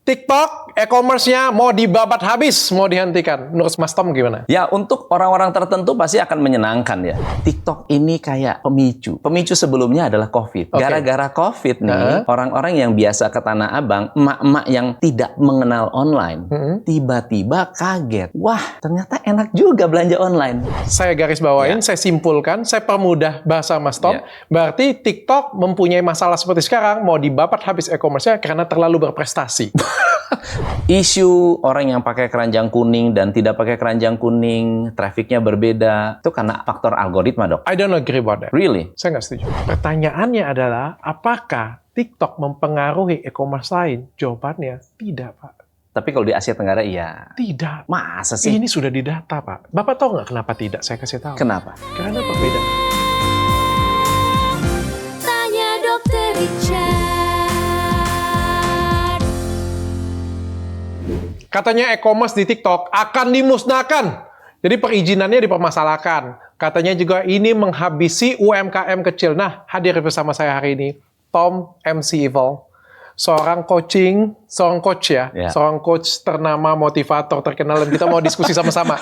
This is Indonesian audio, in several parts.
TikTok e-commerce-nya mau dibabat habis, mau dihentikan. Menurut Mas Tom gimana? Ya, untuk orang-orang tertentu pasti akan menyenangkan ya. TikTok ini kayak pemicu. Pemicu sebelumnya adalah COVID. Oke. Gara-gara COVID nih, orang-orang yang biasa ke Tanah Abang, emak-emak yang tidak mengenal online, tiba-tiba kaget. Wah, ternyata enak juga belanja online. Saya garis bawain, saya simpulkan, saya permudah bahasa Mas Tom. Ya. Berarti TikTok mempunyai masalah seperti sekarang, mau dibabat habis e-commerce-nya karena terlalu berprestasi. Isu orang yang pakai keranjang kuning dan tidak pakai keranjang kuning, trafficnya berbeda, itu karena faktor algoritma, dok. I don't agree about that. Really? Saya nggak setuju. Pertanyaannya adalah, apakah TikTok mempengaruhi e-commerce lain? Jawabannya, tidak, Pak. Tapi kalau di Asia Tenggara, iya. Tidak. Masa sih? Ini sudah didata, Pak. Bapak tahu nggak kenapa tidak? Saya kasih tahu. Kenapa? Karena berbeda. Tanya Dokter Richard. Katanya e-commerce di TikTok akan dimusnahkan. Jadi perizinannya dipermasalahkan. Katanya juga ini menghabisi UMKM kecil. Nah, hadir bersama saya hari ini Tom MC Evil. Seorang coach ya. Seorang coach ternama, motivator terkenal, dan kita mau diskusi sama-sama.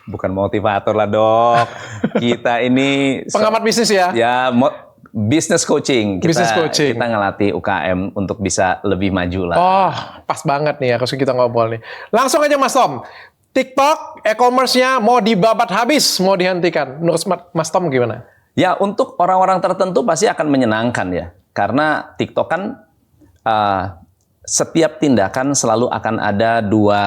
Bukan motivator lah, dok. Kita ini Pengamat bisnis ya? Ya, business coaching. Business coaching. Kita ngelatih UKM untuk bisa lebih maju lah. Oh, pas banget nih harus kita ngobrol nih. Langsung aja Mas Tom. TikTok e-commerce-nya mau dibabat habis, mau dihentikan. Menurut Mas Tom gimana? Ya, untuk orang-orang tertentu pasti akan menyenangkan ya. Karena TikTok kan setiap tindakan selalu akan ada dua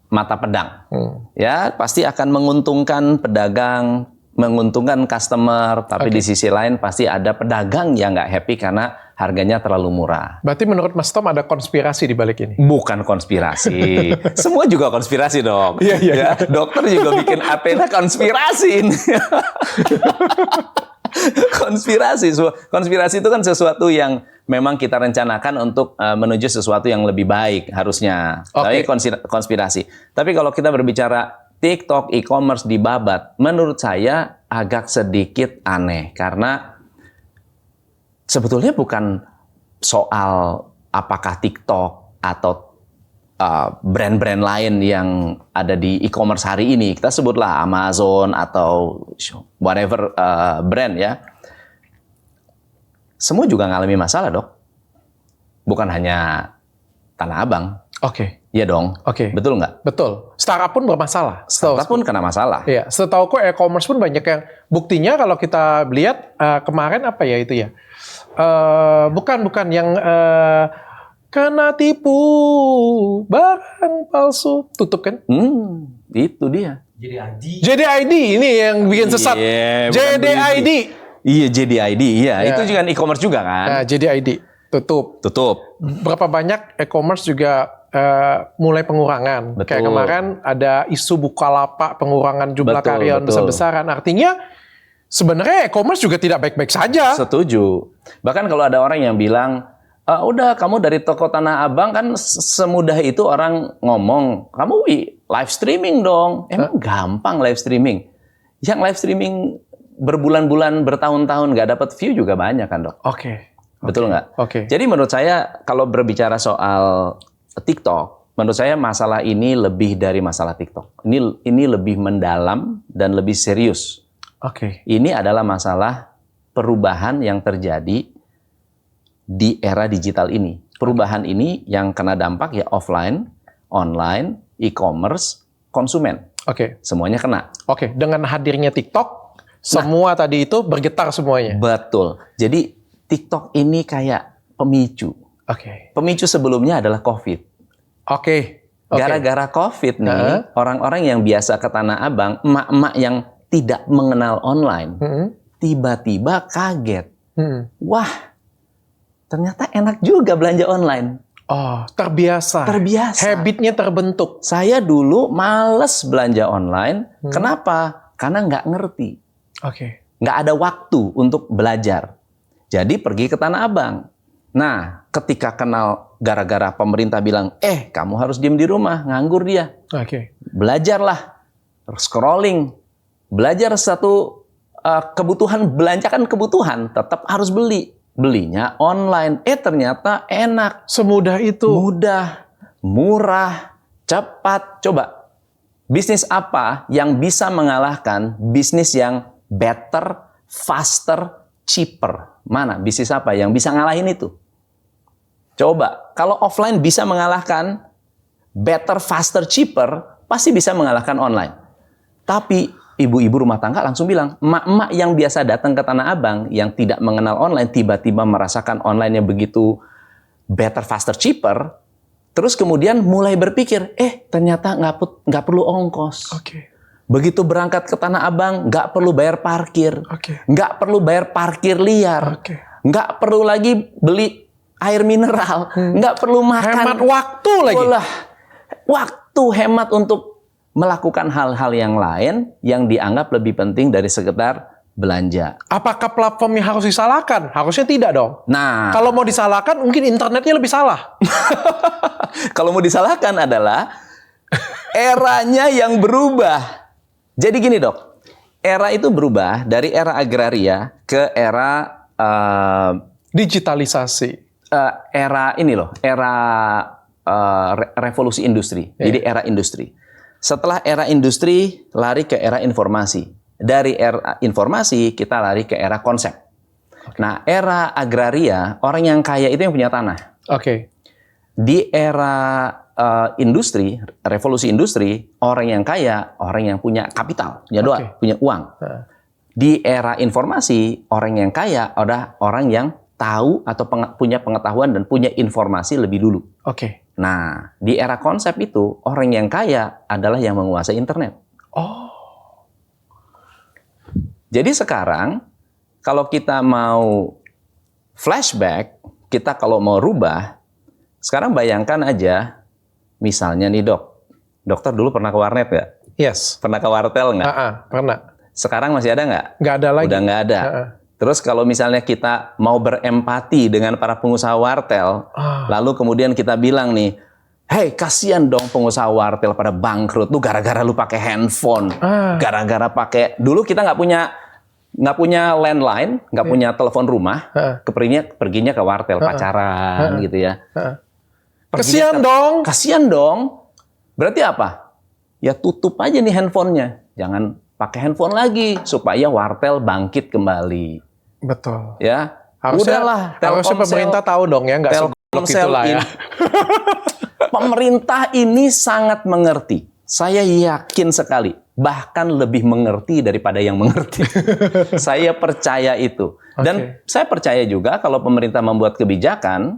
mata pedang. Ya, pasti akan menguntungkan pedagang, menguntungkan customer, tapi di sisi lain pasti ada pedagang yang nggak happy karena harganya terlalu murah. Berarti menurut Mas Tom ada konspirasi di balik ini? Bukan konspirasi. Semua juga konspirasi, dok. Iya. Ya, dokter juga bikin Athena konspirasi ini. Konspirasi itu kan sesuatu yang memang kita rencanakan untuk menuju sesuatu yang lebih baik harusnya. Tapi konspirasi. Tapi kalau kita berbicara TikTok e-commerce dibabat, menurut saya agak sedikit aneh karena sebetulnya bukan soal apakah TikTok atau brand-brand lain yang ada di e-commerce hari ini, kita sebutlah Amazon atau whatever brand ya, semua juga ngalami masalah, dok. Bukan hanya Tanah Abang. Oke. Iya dong. Oke. Betul nggak? Betul. Startup pun bermasalah. Startup pun kena masalah. Iya. Setauku e-commerce pun banyak yang buktinya kalau kita lihat kemarin apa ya itu ya? Bukan yang kena tipu barang palsu tutup kan? Itu dia. JDID ini yang bikin sesat. Iya, JDID. Iya, JDID. Iya, itu juga e-commerce juga kan? Nah, JDID tutup. Berapa banyak e-commerce juga mulai pengurangan. Betul. Kayak kemarin ada isu Bukalapak pengurangan jumlah karyawan besar-besaran. Artinya sebenarnya e-commerce juga tidak baik-baik saja. Setuju. Bahkan kalau ada orang yang bilang, udah kamu dari toko Tanah Abang kan semudah itu orang ngomong, kamu live streaming dong. Emang gampang live streaming? Yang live streaming berbulan-bulan, bertahun-tahun nggak dapat view juga banyak kan, dok? Oke. Betul nggak? Oke. Jadi menurut saya kalau berbicara soal TikTok, menurut saya masalah ini lebih dari masalah TikTok. Ini lebih mendalam dan lebih serius. Oke. Ini adalah masalah perubahan yang terjadi di era digital ini. Perubahan ini yang kena dampak ya offline, online, e-commerce, konsumen. Oke. Semuanya kena. Oke. Dengan hadirnya TikTok, semua tadi itu bergetar semuanya. Betul. Jadi TikTok ini kayak pemicu. Oke. Pemicu sebelumnya adalah COVID. Oke. Gara-gara COVID nih, orang-orang yang biasa ke Tanah Abang, emak-emak yang tidak mengenal online, tiba-tiba kaget. Wah, ternyata enak juga belanja online. Oh, terbiasa. Habitnya terbentuk. Saya dulu males belanja online. Kenapa? Karena nggak ngerti. Oke. Nggak ada waktu untuk belajar. Jadi pergi ke Tanah Abang. Nah, ketika kenal gara-gara pemerintah bilang, kamu harus diem di rumah, nganggur dia. Oke. Belajarlah, scrolling, belajar satu kebutuhan, belanja kan kebutuhan, tetap harus beli. belinya online. Ternyata enak, Semudah itu. mudah, murah, cepat. Coba, bisnis apa yang bisa mengalahkan bisnis yang better, faster, cheaper? Mana bisnis apa yang bisa ngalahin itu? Coba, kalau offline bisa mengalahkan better, faster, cheaper, pasti bisa mengalahkan online. Tapi ibu-ibu rumah tangga langsung bilang, emak-emak yang biasa datang ke Tanah Abang, yang tidak mengenal online, tiba-tiba merasakan online yang begitu better, faster, cheaper, terus kemudian mulai berpikir, ternyata nggak perlu ongkos. Oke. Begitu berangkat ke Tanah Abang, nggak perlu bayar parkir, Oke. nggak perlu bayar parkir liar, Oke. nggak perlu lagi beli air mineral, nggak perlu makan. Hemat waktu lagi. Olah, waktu hemat untuk melakukan hal-hal yang lain yang dianggap lebih penting dari sekedar belanja. Apakah platformnya harus disalahkan? Harusnya tidak dong. Nah, Kalau mau disalahkan, mungkin internetnya lebih salah. kalau mau disalahkan adalah eranya yang berubah. Jadi gini dok, era itu berubah dari era agraria ke era Digitalisasi. era ini loh, era revolusi industri. Jadi era industri. Setelah era industri, lari ke era informasi. Dari era informasi, kita lari ke era konsep. Nah, era agraria, orang yang kaya itu yang punya tanah. Oke. Di era industri, revolusi industri, orang yang kaya, orang yang punya kapital, punya doa, Oke. punya uang. Di era informasi, orang yang kaya adalah orang yang tahu atau punya pengetahuan dan punya informasi lebih dulu. Oke. Nah, di era konsep itu, orang yang kaya adalah yang menguasai internet. Oh. Jadi sekarang, kalau kita mau flashback, kita kalau mau rubah, sekarang bayangkan aja, misalnya nih dokter dulu pernah ke warnet nggak? Yes. Pernah ke wartel nggak? Pernah. Sekarang masih ada nggak? Nggak ada lagi. Udah nggak ada. Terus kalau misalnya kita mau berempati dengan para pengusaha wartel, lalu kemudian kita bilang nih, hey, kasihan dong pengusaha wartel pada bangkrut, lu gara-gara lu pakai handphone, gara-gara pakai, dulu kita nggak punya landline, nggak punya telepon rumah, perginya ke wartel pacaran gitu ya. Kasihan dong. Kasihan dong. Berarti apa? Ya tutup aja nih handphonenya, jangan pakai handphone lagi supaya wartel bangkit kembali. Betul. Ya, Harusnya udahlah. Harusnya pemerintah tahu dong ya, nggak segoblok itulah ya. Pemerintah ini sangat mengerti. Saya yakin sekali, bahkan lebih mengerti daripada yang mengerti. Saya percaya itu. Dan saya percaya juga kalau pemerintah membuat kebijakan,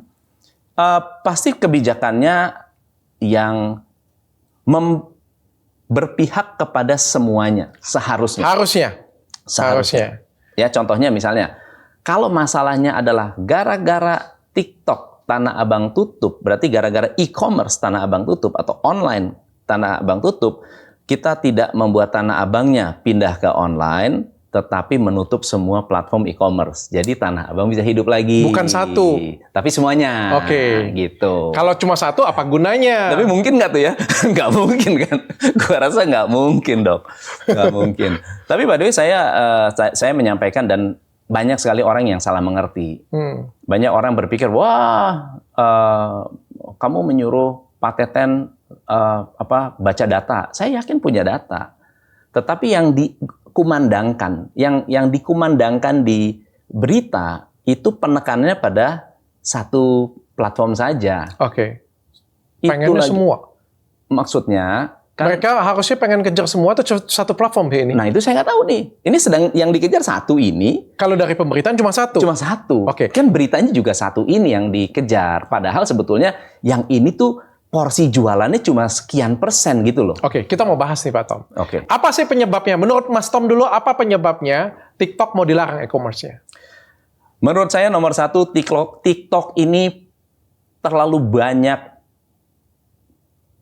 pasti kebijakannya yang berpihak kepada semuanya, seharusnya. Harusnya. Ya, contohnya misalnya, kalau masalahnya adalah gara-gara TikTok Tanah Abang tutup, berarti gara-gara e-commerce Tanah Abang tutup atau online Tanah Abang tutup, kita tidak membuat Tanah Abangnya pindah ke online, tetapi menutup semua platform e-commerce. Jadi Tanah Abang bisa hidup lagi. Bukan satu. Tapi semuanya. Oke. Gitu. Kalau cuma satu, apa gunanya? Tapi mungkin nggak tuh ya? Nggak mungkin kan? Gua rasa nggak mungkin dok. Nggak mungkin. Tapi by the way saya menyampaikan dan banyak sekali orang yang salah mengerti. Banyak orang berpikir, wah kamu menyuruh Pak Teten baca data. Saya yakin punya data. Tetapi yang dikumandangkan, yang dikumandangkan di berita itu penekanannya pada satu platform saja. Oke. Pengennya semua. Maksudnya kan, mereka harusnya pengen kejar semua atau satu platform ini? Nah itu saya nggak tahu nih. Ini sedang yang dikejar satu ini. Kalau dari pemberitaan cuma satu? Cuma satu. Oke. Kan beritanya juga satu ini yang dikejar. Padahal sebetulnya yang ini tuh porsi jualannya cuma sekian persen gitu loh. Oke, kita mau bahas nih Pak Tom. Oke. Apa sih penyebabnya? Menurut Mas Tom dulu, apa penyebabnya TikTok mau dilarang e-commerce-nya? Menurut saya nomor satu, TikTok ini terlalu banyak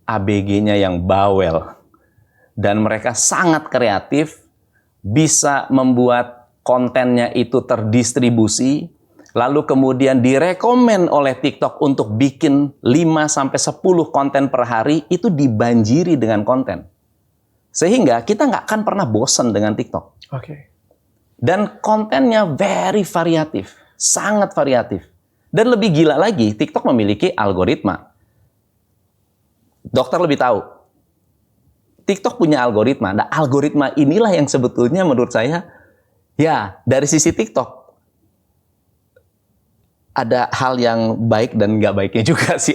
ABG-nya yang bawel. Dan mereka sangat kreatif, bisa membuat kontennya itu terdistribusi, lalu kemudian direkomen oleh TikTok untuk bikin 5-10 konten per hari, itu dibanjiri dengan konten. Sehingga kita nggak akan pernah bosan dengan TikTok. Oke. Dan kontennya very variatif. sangat variatif. Dan lebih gila lagi, TikTok memiliki algoritma. Dokter lebih tahu. TikTok punya algoritma. Nah, algoritma inilah yang sebetulnya menurut saya, ya dari sisi TikTok, ada hal yang baik dan nggak baiknya juga sih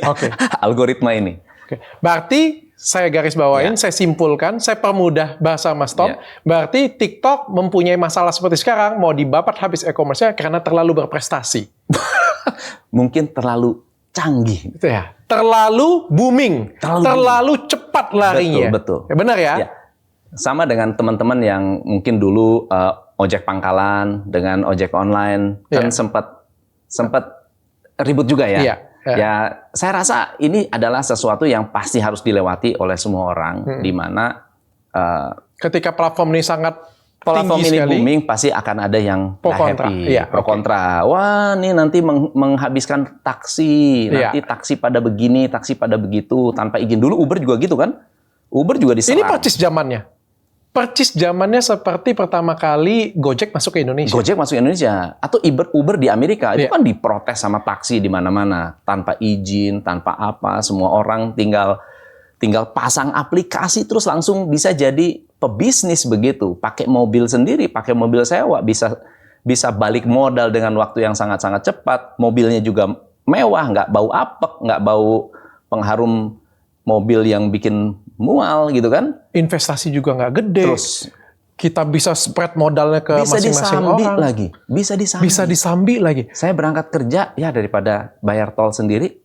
algoritma ini. Oke. Berarti saya garis bawain, Ya. saya simpulkan, saya permudah bahasa Mas Tom. Ya. Berarti TikTok mempunyai masalah seperti sekarang, mau dibabat habis e-commerce-nya karena terlalu berprestasi. Mungkin terlalu canggih. Itu ya. Terlalu booming, terlalu cepat larinya. Betul. Ya, benar ya? Ya. Sama dengan teman-teman yang mungkin dulu ojek pangkalan dengan ojek online kan sempat ribut juga ya. Iya. Ya, saya rasa ini adalah sesuatu yang pasti harus dilewati oleh semua orang, di mana Ketika platform ini sangat platform tinggi ini sekali, booming, pasti akan ada yang pro nggak kontra. happy, Iya, pro oke. kontra. Wah, ini nanti menghabiskan taksi, Iya. nanti taksi pada begini, taksi pada begitu, tanpa izin. Dulu Uber juga gitu kan? Uber juga diserang. ini percis zamannya. Percis zamannya seperti pertama kali Gojek masuk ke Indonesia. Gojek masuk Indonesia atau Uber di Amerika itu Iya. kan diprotes sama taksi di mana-mana tanpa izin, tanpa apa, semua orang tinggal pasang aplikasi terus langsung bisa jadi pebisnis begitu, pakai mobil sendiri, pakai mobil sewa, bisa balik modal dengan waktu yang sangat-sangat cepat, mobilnya juga mewah, nggak bau apek, nggak bau pengharum mobil yang bikin mual gitu kan. Investasi juga nggak gede. Terus Kita bisa spread modalnya ke bisa masing-masing disambi orang. lagi, bisa disambi. Bisa disambi lagi. Saya berangkat kerja, ya daripada bayar tol sendiri,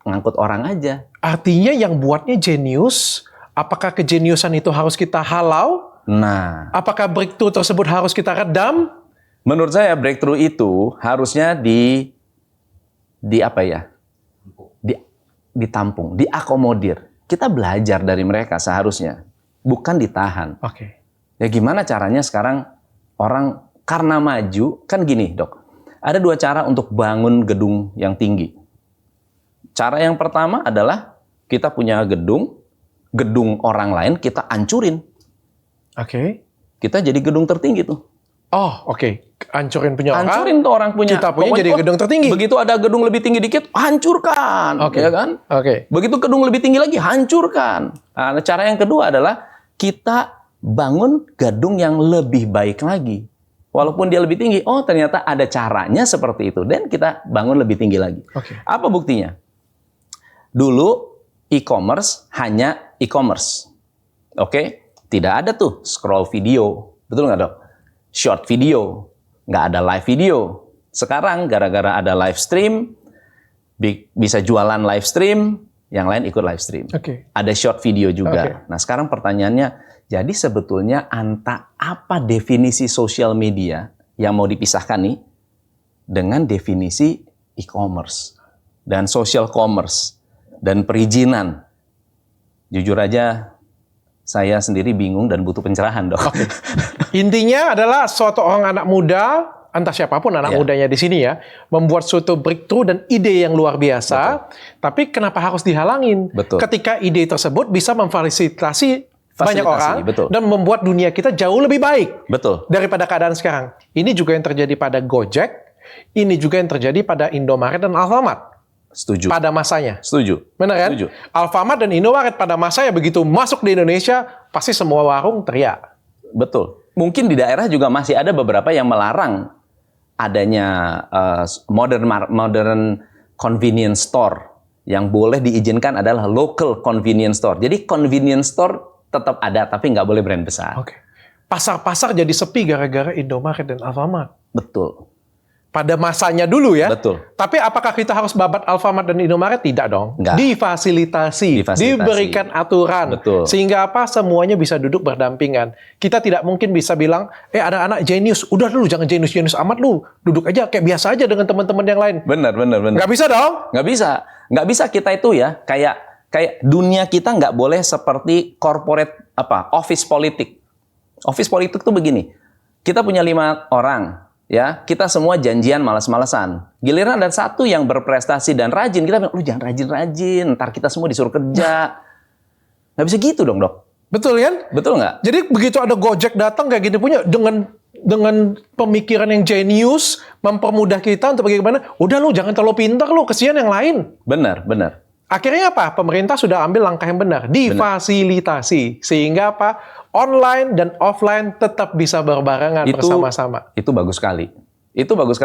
ngangkut orang aja. Artinya yang buatnya jenius, apakah kejeniusan itu harus kita halau? Nah, Apakah breakthrough tersebut harus kita redam? menurut saya breakthrough itu harusnya di apa ya? Ditampung, diakomodir. Kita belajar dari mereka seharusnya, bukan ditahan. Oke. Ya gimana caranya sekarang orang karena maju, kan gini dok, ada dua cara untuk bangun gedung yang tinggi. Cara yang pertama adalah kita punya gedung orang lain kita hancurin. Oke. Kita jadi gedung tertinggi tuh. Oh, oke. Hancurin punya orang. Hancurin tuh orang punya. Kita punya Pokoknya, jadi gedung tertinggi. Begitu ada gedung lebih tinggi dikit, hancurkan. Oke. Ya kan? Oke. Begitu gedung lebih tinggi lagi, hancurkan. Nah, cara yang kedua adalah kita bangun gedung yang lebih baik lagi. Walaupun dia lebih tinggi, oh ternyata ada caranya seperti itu. Dan kita bangun lebih tinggi lagi. Oke. Apa buktinya? Dulu e-commerce hanya e-commerce. Oke? Tidak ada tuh scroll video. Betul nggak dok? Short video. Nggak ada live video. Sekarang gara-gara ada live stream, bisa jualan live stream, yang lain ikut live stream. Oke. Ada short video juga. Oke. Nah sekarang pertanyaannya, jadi sebetulnya apa definisi sosial media yang mau dipisahkan nih dengan definisi e-commerce dan social commerce dan perizinan? Jujur aja, saya sendiri bingung dan butuh pencerahan, dok. Intinya adalah suatu orang anak muda, entah siapapun anak Ya. mudanya di sini ya, membuat suatu breakthrough dan ide yang luar biasa. Tapi kenapa harus dihalangin? Betul. Ketika ide tersebut bisa memfasilitasi banyak orang betul. dan membuat dunia kita jauh lebih baik Betul. daripada keadaan sekarang. Ini juga yang terjadi pada Gojek, ini juga yang terjadi pada Indomaret dan Alfamart Setuju. pada masanya. Setuju. Benar kan? Setuju. Alfamart dan Indomaret pada masanya begitu masuk di Indonesia, pasti semua warung teriak. Betul. Mungkin di daerah juga masih ada beberapa yang melarang adanya modern convenience store. Yang boleh diizinkan adalah local convenience store. Jadi convenience store tetap ada, tapi nggak boleh brand besar. Oke. Pasar-pasar jadi sepi gara-gara Indomaret dan Alfamart. Betul. Pada masanya dulu ya. Betul. Tapi apakah kita harus babat Alfamart dan Indomaret? Tidak dong. Nggak. Difasilitasi. Diberikan aturan. Betul. Sehingga apa? Semuanya bisa duduk berdampingan. Kita tidak mungkin bisa bilang, ada anak jenius. Udah dulu, jangan jenius-jenius amat lu. Duduk aja kayak biasa aja dengan teman-teman yang lain. Benar. Nggak bisa dong. Nggak bisa kita itu ya kayak dunia kita nggak boleh seperti corporate office politik. Office politik tuh begini. Kita punya 5 orang. Ya, kita semua janjian malas-malasan. Giliran ada satu yang berprestasi dan rajin, kita bilang, lu jangan rajin-rajin, ntar kita semua disuruh kerja. Nggak bisa gitu dong, dok. Betul kan? Betul nggak? Jadi begitu ada Gojek datang kayak gini punya dengan dengan pemikiran yang jenius mempermudah kita untuk bagaimana, udah lu jangan terlalu pintar lu, kesian yang lain. Benar. Akhirnya apa? Pemerintah sudah ambil langkah yang benar, difasilitasi sehingga apa? Online dan offline tetap bisa berbarengan bersama-sama. Itu bagus sekali.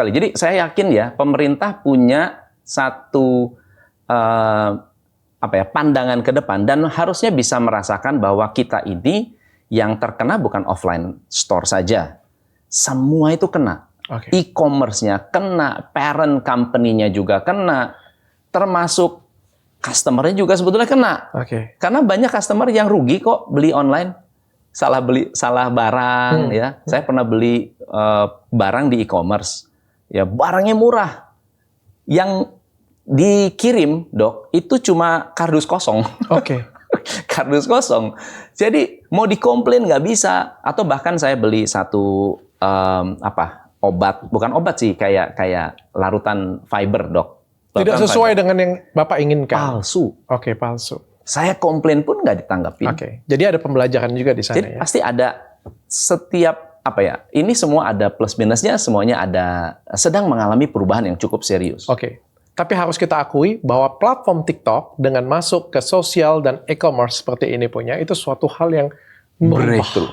Jadi saya yakin ya pemerintah punya satu pandangan ke depan dan harusnya bisa merasakan bahwa kita ini yang terkena bukan offline store saja. Semua itu kena. Oke. E-commerce-nya kena, parent company-nya juga kena, termasuk customer-nya juga sebetulnya kena. Oke. Karena banyak customer yang rugi kok beli online. Salah barang ya. Saya pernah beli barang di e-commerce. Ya, barangnya murah. Yang dikirim, Dok, itu cuma kardus kosong. Oke. Kardus kosong. Jadi mau dikomplain nggak bisa. Atau bahkan saya beli satu obat, bukan obat sih, kayak larutan fiber, Dok. Tidak sesuai dengan yang Bapak inginkan. Palsu. Oke, palsu. Saya komplain pun nggak ditanggapin. Oke. Jadi ada pembelajaran juga di sana Jadi ya. pasti ada setiap ini semua ada plus minusnya, semuanya ada sedang mengalami perubahan yang cukup serius. Oke. Tapi harus kita akui bahwa platform TikTok dengan masuk ke sosial dan e-commerce seperti ini punya, itu suatu hal yang Breakthrough.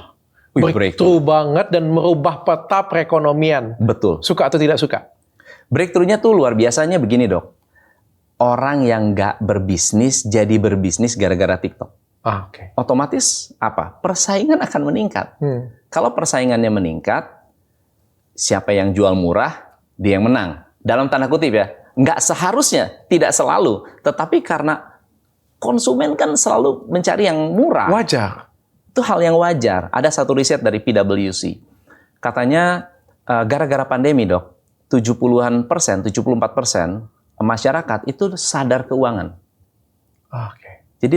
breakthrough banget dan merubah peta perekonomian. Betul. Suka atau tidak suka? Breakthrough-nya tuh luar biasanya begini, Dok. Orang yang nggak berbisnis jadi berbisnis gara-gara TikTok. Oke. Otomatis apa? Persaingan akan meningkat. Kalau persaingannya meningkat, siapa yang jual murah, dia yang menang. Dalam tanda kutip ya. Nggak seharusnya, tidak selalu. Tetapi karena konsumen kan selalu mencari yang murah. Wajar. Itu hal yang wajar. Ada satu riset dari PwC. Katanya gara-gara pandemi, Dok, 74% masyarakat itu sadar keuangan. Oke. Jadi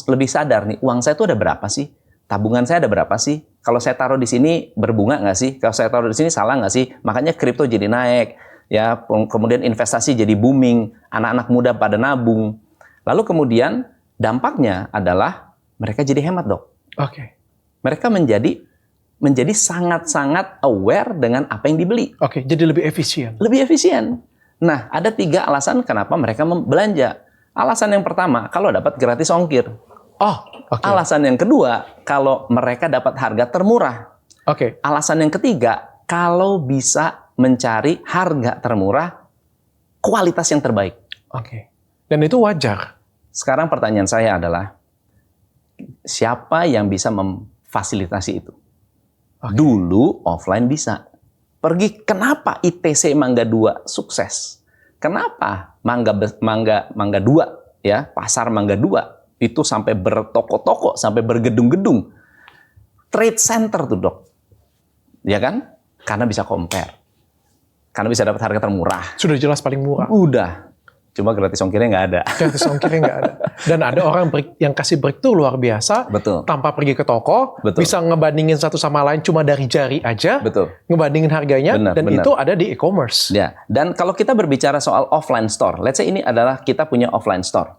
lebih sadar nih, uang saya itu ada berapa sih? Tabungan saya ada berapa sih? Kalau saya taruh di sini berbunga nggak sih? Kalau saya taruh di sini salah nggak sih? Makanya kripto jadi naik. Ya, kemudian investasi jadi booming. Anak-anak muda pada nabung. Lalu kemudian dampaknya adalah mereka jadi hemat, Dok. Oke. Mereka menjadi sangat-sangat aware dengan apa yang dibeli. Oke, jadi lebih efisien. Lebih efisien. Nah, ada 3 alasan kenapa mereka belanja. Alasan yang pertama, kalau dapat gratis ongkir. Oh, oke. Alasan yang kedua, kalau mereka dapat harga termurah. Oke. Alasan yang ketiga, kalau bisa mencari harga termurah, kualitas yang terbaik. Oke. Dan itu wajar. Sekarang pertanyaan saya adalah, siapa yang bisa memfasilitasi itu? Dulu offline bisa. Kenapa ITC Mangga 2 sukses? Kenapa Mangga 2 ya, pasar Mangga 2 itu sampai bertoko-toko, sampai bergedung-gedung. Trade center tuh, Dok. Ya kan? Karena bisa compare. Karena bisa dapat harga termurah. Sudah jelas paling murah. Udah. Cuma gratis ongkirnya nggak ada. Gratis ongkirnya nggak ada. Dan ada orang yang kasih break tuh luar biasa. Betul. Tanpa pergi ke toko. Betul. Bisa ngebandingin satu sama lain cuma dari jari aja. Betul. Ngebandingin harganya. Benar, dan benar. itu ada di e-commerce. Ya. Dan kalau kita berbicara soal offline store. Let's say ini adalah kita punya offline store.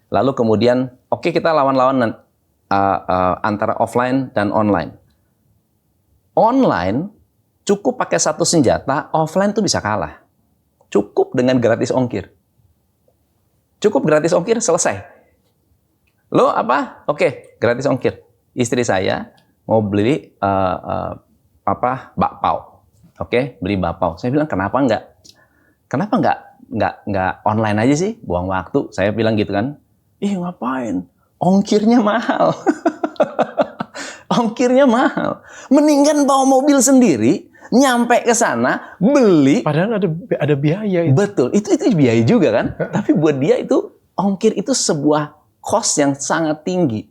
Lalu kemudian, oke, kita lawan-lawan antara offline dan online. Online, cukup pakai satu senjata, offline tuh bisa kalah. Cukup dengan gratis ongkir. Cukup gratis ongkir, selesai. Lo apa? Oke, gratis ongkir. Istri saya mau beli bakpao. Oke, beli bakpao. Saya bilang, kenapa nggak online aja sih? Buang waktu. Saya bilang gitu kan. Ngapain? Ongkirnya mahal. Ongkirnya mahal. Mendingan bawa mobil sendiri, nyampe ke sana, beli. Padahal ada biaya itu. Betul, itu biaya juga kan. Tapi buat dia itu, ongkir itu sebuah cost yang sangat tinggi.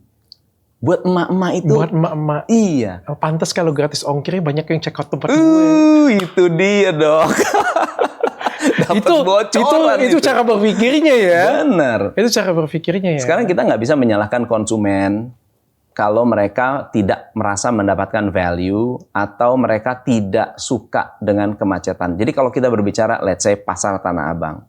Buat emak-emak itu. Buat emak-emak. Iya. Pantas kalau gratis ongkirnya banyak yang check out tempat gue. Itu dia, Dok. Itu cara berpikirnya ya. Benar. Itu cara berpikirnya ya. Sekarang kita nggak bisa menyalahkan konsumen kalau mereka tidak merasa mendapatkan value atau mereka tidak suka dengan kemacetan. Jadi kalau kita berbicara, let's say pasar Tanah Abang.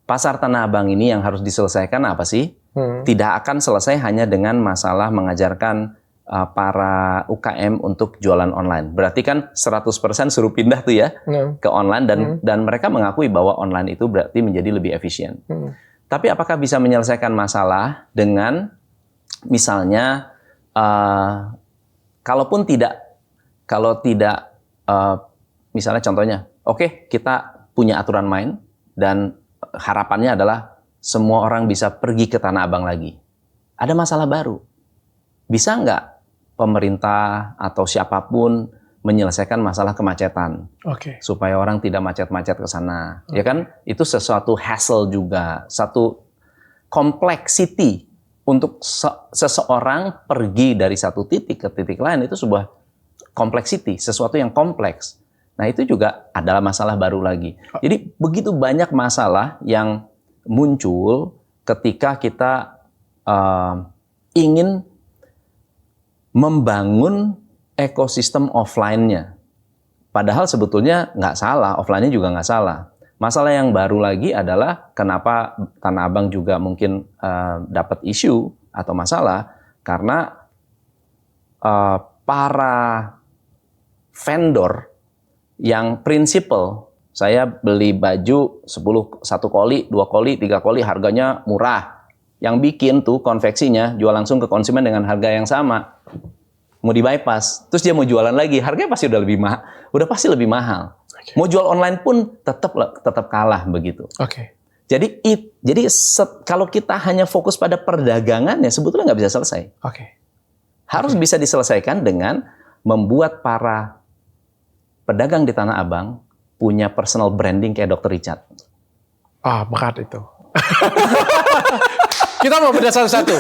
Pasar Tanah Abang ini yang harus diselesaikan apa sih? Tidak akan selesai hanya dengan masalah mengajarkan para UKM untuk jualan online. Berarti kan 100% suruh pindah tuh ya ke online dan mereka mengakui bahwa online itu berarti menjadi lebih efisien. Tapi apakah bisa menyelesaikan masalah dengan misalnya kalau tidak misalnya contohnya, oke, kita punya aturan main dan harapannya adalah semua orang bisa pergi ke Tanah Abang lagi. Ada masalah baru. Bisa nggak pemerintah atau siapapun menyelesaikan masalah kemacetan? Supaya orang tidak macet-macet ke sana. Ya kan? Itu sesuatu hassle juga. Satu complexity untuk seseorang pergi dari satu titik ke titik lain itu sebuah complexity, sesuatu yang kompleks. Nah, itu juga adalah masalah baru lagi. Jadi begitu banyak masalah yang muncul ketika kita ingin membangun ekosistem offline-nya. Padahal sebetulnya nggak salah, offline-nya juga nggak salah. Masalah yang baru lagi adalah kenapa Tanah Abang juga mungkin dapat isu atau masalah karena para vendor yang prinsipal, saya beli baju 1 koli, 2 koli, 3 koli harganya murah. Yang bikin tuh konveksinya jual langsung ke konsumen dengan harga yang sama. Mau di bypass, terus dia mau jualan lagi, harganya pasti udah pasti lebih mahal. Mau jual online pun tetap kalah begitu. Jadi kalau kita hanya fokus pada perdagangannya sebetulnya nggak bisa selesai. Harus bisa diselesaikan dengan membuat para pedagang di Tanah Abang punya personal branding kayak Dr. Richard. Berat itu. Kita mau bedah satu-satu.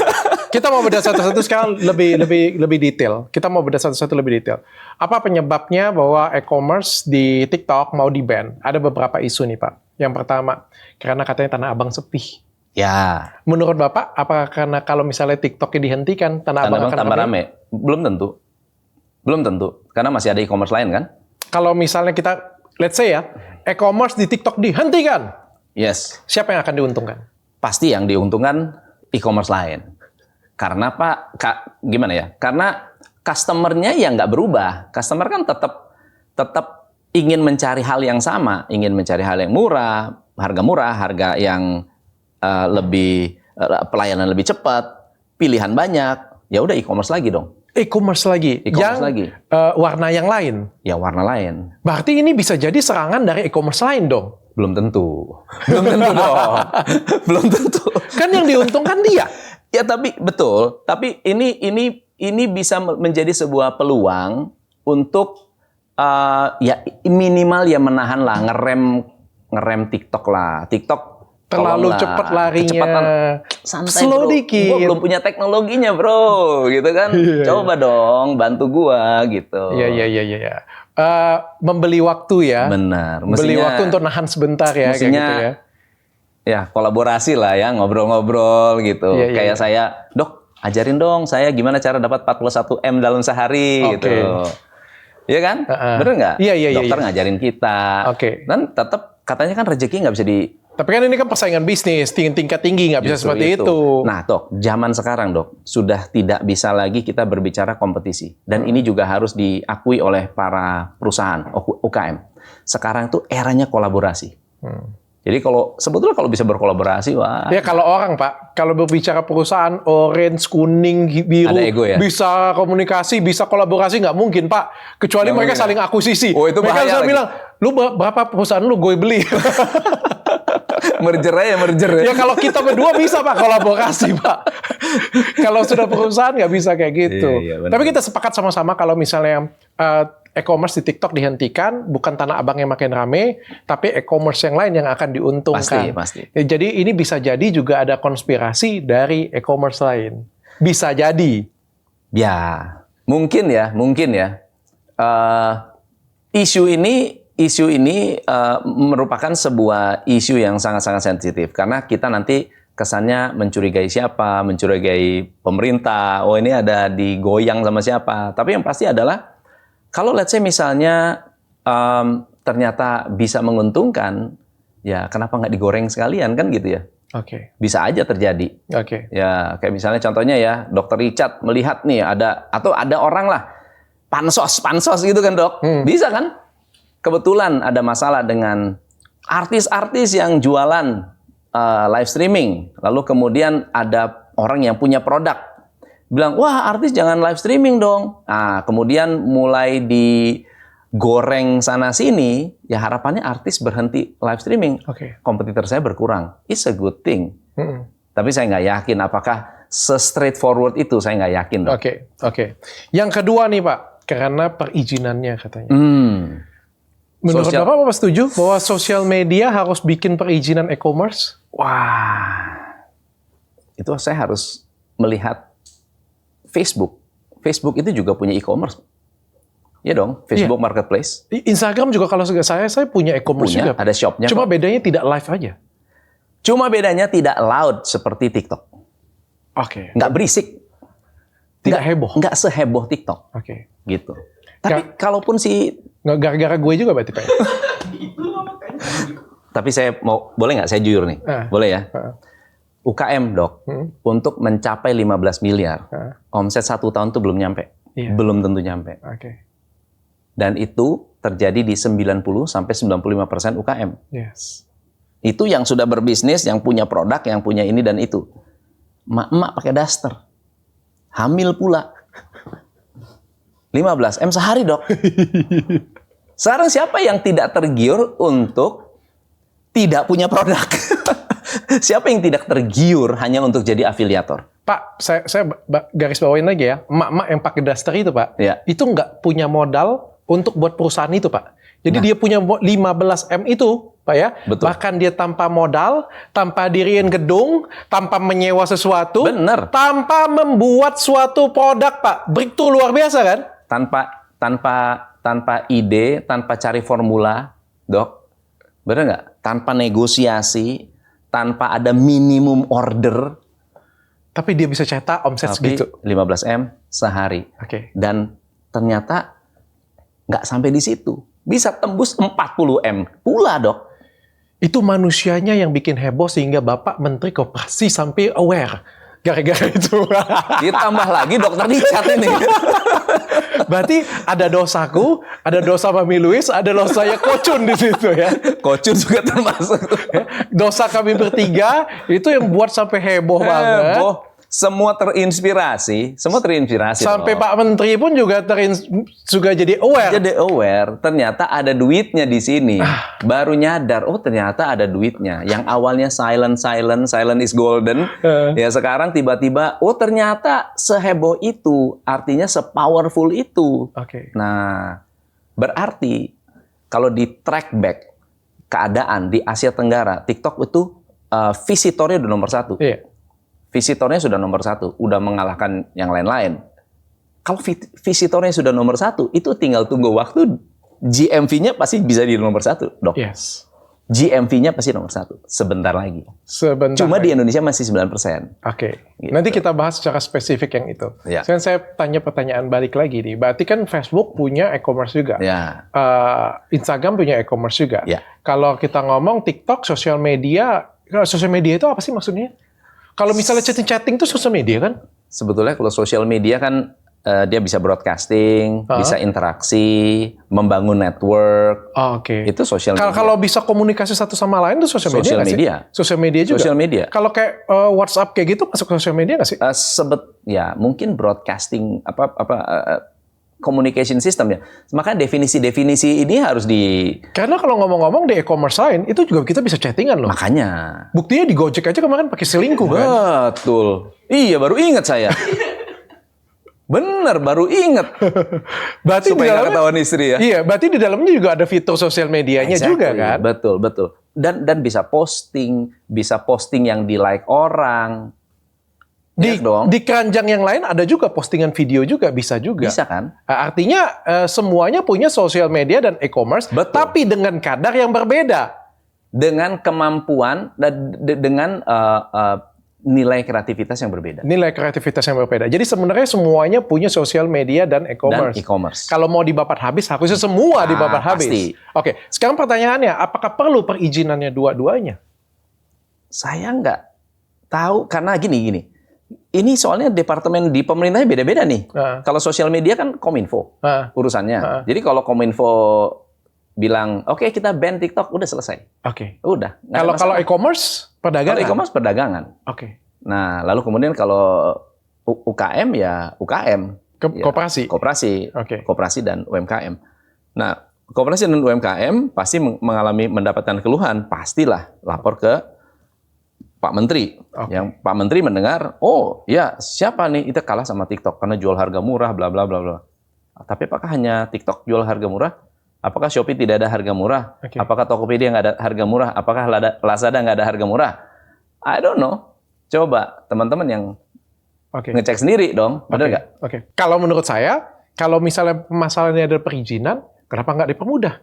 Sekarang lebih detail. Kita mau bedah satu-satu lebih detail. Apa penyebabnya bahwa e-commerce di TikTok mau di-ban? Ada beberapa isu nih, Pak. Yang pertama, karena katanya Tanah Abang sepi. Ya. Menurut Bapak, apakah karena kalau misalnya TikTok dihentikan, Tanah Abang akan tambah rame? Belum tentu. Karena masih ada e-commerce lain kan? Kalau misalnya kita, let's say ya, e-commerce di TikTok dihentikan. Yes. Siapa yang akan diuntungkan? Pasti yang diuntungkan e-commerce lain. Karena gimana ya? Karena customer-nya yang nggak berubah. Customer kan tetap ingin mencari hal yang sama, ingin mencari hal yang murah, harga yang pelayanan lebih cepat, pilihan banyak. Ya udah e-commerce lagi dong. E-commerce lagi. Warna yang lain. Ya warna lain. Berarti ini bisa jadi serangan dari e-commerce lain dong. Belum tentu dong. Belum tentu. Kan yang diuntungkan dia. Ya tapi betul. Tapi ini bisa menjadi sebuah peluang untuk ya minimal ya menahan lah, ngerem TikTok lah. TikTok terlalu cepat larinya. Kecepatan santai, slow bro. dikit. Gua belum punya teknologinya, bro. Gitu kan. Coba dong bantu gua gitu. Iya. Membeli waktu ya. Benar. Membeli waktu untuk nahan sebentar ya. Kayak gitu ya. Ya kolaborasi lah ya, ngobrol-ngobrol gitu. Kayak saya, dok ajarin dong saya gimana cara dapat 41M dalam sehari gitu. Iya kan? Bener nggak? Iya. Dokter ngajarin kita. Dan tetap katanya kan rezeki nggak bisa Tapi kan ini kan persaingan bisnis, tingkat tinggi, nggak bisa seperti itu. Nah, Dok, zaman sekarang, Dok, sudah tidak bisa lagi kita berbicara kompetisi. Dan ini juga harus diakui oleh para perusahaan, UKM. Sekarang tuh eranya kolaborasi. Jadi sebetulnya kalau bisa berkolaborasi, wah. Ya kalau orang, Pak, kalau berbicara perusahaan, orange, kuning, biru, ada ego ya? bisa komunikasi, bisa kolaborasi, nggak mungkin, Pak. Kecuali mereka saling akuisisi. Itu mereka bahaya bisa bilang, lu berapa perusahaan lu, gue beli. merger ya. Ya kalau kita berdua bisa Pak kolaborasi Pak. Kalau sudah perusahaan nggak bisa kayak gitu. Iya, tapi kita sepakat sama-sama kalau misalnya e-commerce di TikTok dihentikan, bukan Tanah Abang yang makin rame, tapi e-commerce yang lain yang akan diuntungkan. Pasti. Ya, jadi ini bisa jadi juga ada konspirasi dari e-commerce lain. Bisa jadi. Ya, mungkin ya. Isu ini merupakan sebuah isu yang sangat-sangat sensitif karena kita nanti kesannya mencurigai siapa, mencurigai pemerintah. Oh ini ada digoyang sama siapa. Tapi yang pasti adalah kalau let's say misalnya ternyata bisa menguntungkan, ya kenapa nggak digoreng sekalian kan gitu ya? Oke. Bisa aja terjadi. Oke. Ya, kayak misalnya contohnya ya, Dokter Richard melihat nih atau ada orang lah pansos gitu kan, Dok. Bisa kan? Kebetulan ada masalah dengan artis-artis yang jualan live streaming. Lalu kemudian ada orang yang punya produk bilang, "Wah, artis jangan live streaming dong." Nah, kemudian mulai digoreng sana sini, ya harapannya artis berhenti live streaming. Oke. Kompetitor saya berkurang. It's a good thing. Mm-mm. Tapi saya nggak yakin apakah se-straightforward itu, saya nggak yakin dong. Oke. Yang kedua nih Pak, karena perizinannya katanya. Menurut Sosial- Bapak setuju bahwa sosial media harus bikin perizinan e-commerce? Wah, itu saya harus melihat Facebook. Facebook itu juga punya e-commerce. Ya dong, Facebook Marketplace. Instagram juga kalau saya punya e-commerce Punya, juga. ada shopnya Cuma kok. bedanya tidak live aja. Cuma bedanya tidak loud seperti TikTok. Oke. Nggak berisik. Tidak heboh. Nggak seheboh TikTok. Oke. Gitu. Tapi kalaupun Nggak gara-gara gue juga berarti Pak. Tapi saya boleh nggak saya jujur nih? Boleh ya? UKM, Dok, untuk mencapai 15 miliar, omset 1 tahun itu belum nyampe. Iya. Belum tentu nyampe. Oke. Dan itu terjadi di 90-95% UKM. Yes. Itu yang sudah berbisnis, yang punya produk, yang punya ini dan itu. Emak pakai daster. Hamil pula. 15 M sehari, Dok. Sekarang siapa yang tidak tergiur untuk tidak punya produk? Siapa yang tidak tergiur hanya untuk jadi afiliator? Pak, saya garis bawain lagi ya. Emak-emak yang pakai daster itu Pak, Ya. itu nggak punya modal untuk buat perusahaan itu Pak. Jadi dia punya 15 M itu Pak ya. Betul. Bahkan dia tanpa modal, tanpa diriin gedung, tanpa menyewa sesuatu, Bener. tanpa membuat suatu produk Pak. Breakthrough luar biasa kan? Tanpa ide, tanpa cari formula, Dok. Benar nggak? Tanpa negosiasi, tanpa ada minimum order, Tapi dia bisa cetak omset tapi segitu. 15 M sehari. Oke. Dan ternyata nggak sampai di situ. Bisa tembus 40 M pula, Dok. Itu manusianya yang bikin heboh sehingga Bapak Menteri Koperasi sampai aware. Gara-gara itu. Ditambah lagi Dokter Richard ini. Berarti ada dosaku, ada dosa Mami Louis, ada dosanya Kocun di situ ya. Kocun juga termasuk. Dosa kami bertiga itu yang buat sampai heboh banget. Heboh. Semua terinspirasi. Sampai Dok. Pak Menteri pun juga juga jadi aware. Jadi aware, ternyata ada duitnya di sini. Baru nyadar, oh ternyata ada duitnya. Yang awalnya silent is golden. Ya sekarang tiba-tiba, oh ternyata seheboh itu. Artinya sepowerful itu. Oke. Nah, berarti kalau di track back keadaan di Asia Tenggara, TikTok itu visitornya udah nomor 1. Iya. Visitornya sudah nomor 1, udah mengalahkan yang lain-lain. Kalau visitornya sudah nomor 1, itu tinggal tunggu waktu. GMV-nya pasti bisa di nomor 1, Dok. Yes. GMV-nya pasti nomor 1, sebentar lagi. Sebentar. Cuma lagi. di Indonesia masih 9%. Oke. Gitu. Nanti kita bahas secara spesifik yang itu. Ya. Sekarang saya tanya pertanyaan balik lagi nih. Berarti kan Facebook punya e-commerce juga. Ya, Instagram punya e-commerce juga. Ya. Kalau kita ngomong TikTok, sosial media itu apa sih maksudnya? Kalau misalnya chatting itu sosial media kan? sebetulnya kalau sosial media kan dia bisa broadcasting, bisa interaksi, membangun network. Oh, oke. Itu sosial media. Kalau bisa komunikasi satu sama lain itu sosial media Sosial nggak sih? media. Sosial media juga. Sosial media. Kalau kayak WhatsApp kayak gitu masuk sosial media nggak sih? Ya mungkin broadcasting communication system ya. Maka definisi-definisi ini harus Karena kalau ngomong-ngomong di e-commerce lain itu juga kita bisa chattingan loh. makanya. Buktinya di Gojek aja kemarin pakai selingkuh kan? Betul. Iya, baru ingat saya. Bener, baru ingat. Berarti Supaya nggak ketahuan istri ya. Iya, berarti di dalamnya juga ada fitur sosial medianya juga kan? Betul. Dan bisa posting yang di-like orang. Di, Iya dong. di keranjang yang lain ada juga postingan video juga bisa juga. Bisa kan? Artinya semuanya punya sosial media dan e-commerce, Betul. tapi dengan kadar yang berbeda. Dengan kemampuan dan dengan nilai kreativitas yang berbeda. Nilai kreativitas yang berbeda. Jadi sebenarnya semuanya punya sosial media dan e-commerce. Dan e-commerce. Kalau mau dibabat habis, harusnya semua dibabat habis. pasti. Oke, sekarang pertanyaannya, apakah perlu perizinannya dua-duanya? Saya nggak tahu karena gini. Ini soalnya departemen di pemerintahnya beda-beda nih. Kalau sosial media kan Kominfo urusannya. Jadi kalau Kominfo bilang, oke kita ban TikTok, udah selesai. Oke. Udah. Kalau e-commerce, perdagangan? Kalau e-commerce perdagangan. Oke. Nah, lalu kemudian kalau UKM ya UKM. Koperasi? Koperasi. Oke. Koperasi dan UMKM. Nah, koperasi dan UMKM pasti mendapatkan keluhan. Pastilah lapor ke Pak Menteri. Yang Pak Menteri mendengar, oh ya siapa nih? Itu kalah sama TikTok karena jual harga murah, bla bla bla bla. Tapi apakah hanya TikTok jual harga murah? Apakah Shopee tidak ada harga murah? Apakah Tokopedia nggak ada harga murah? Apakah Lazada nggak ada harga murah? I don't know. Coba teman-teman yang ngecek sendiri dong, benar nggak? Kalau menurut saya, kalau misalnya masalahnya adalah perizinan, kenapa nggak dipermudah?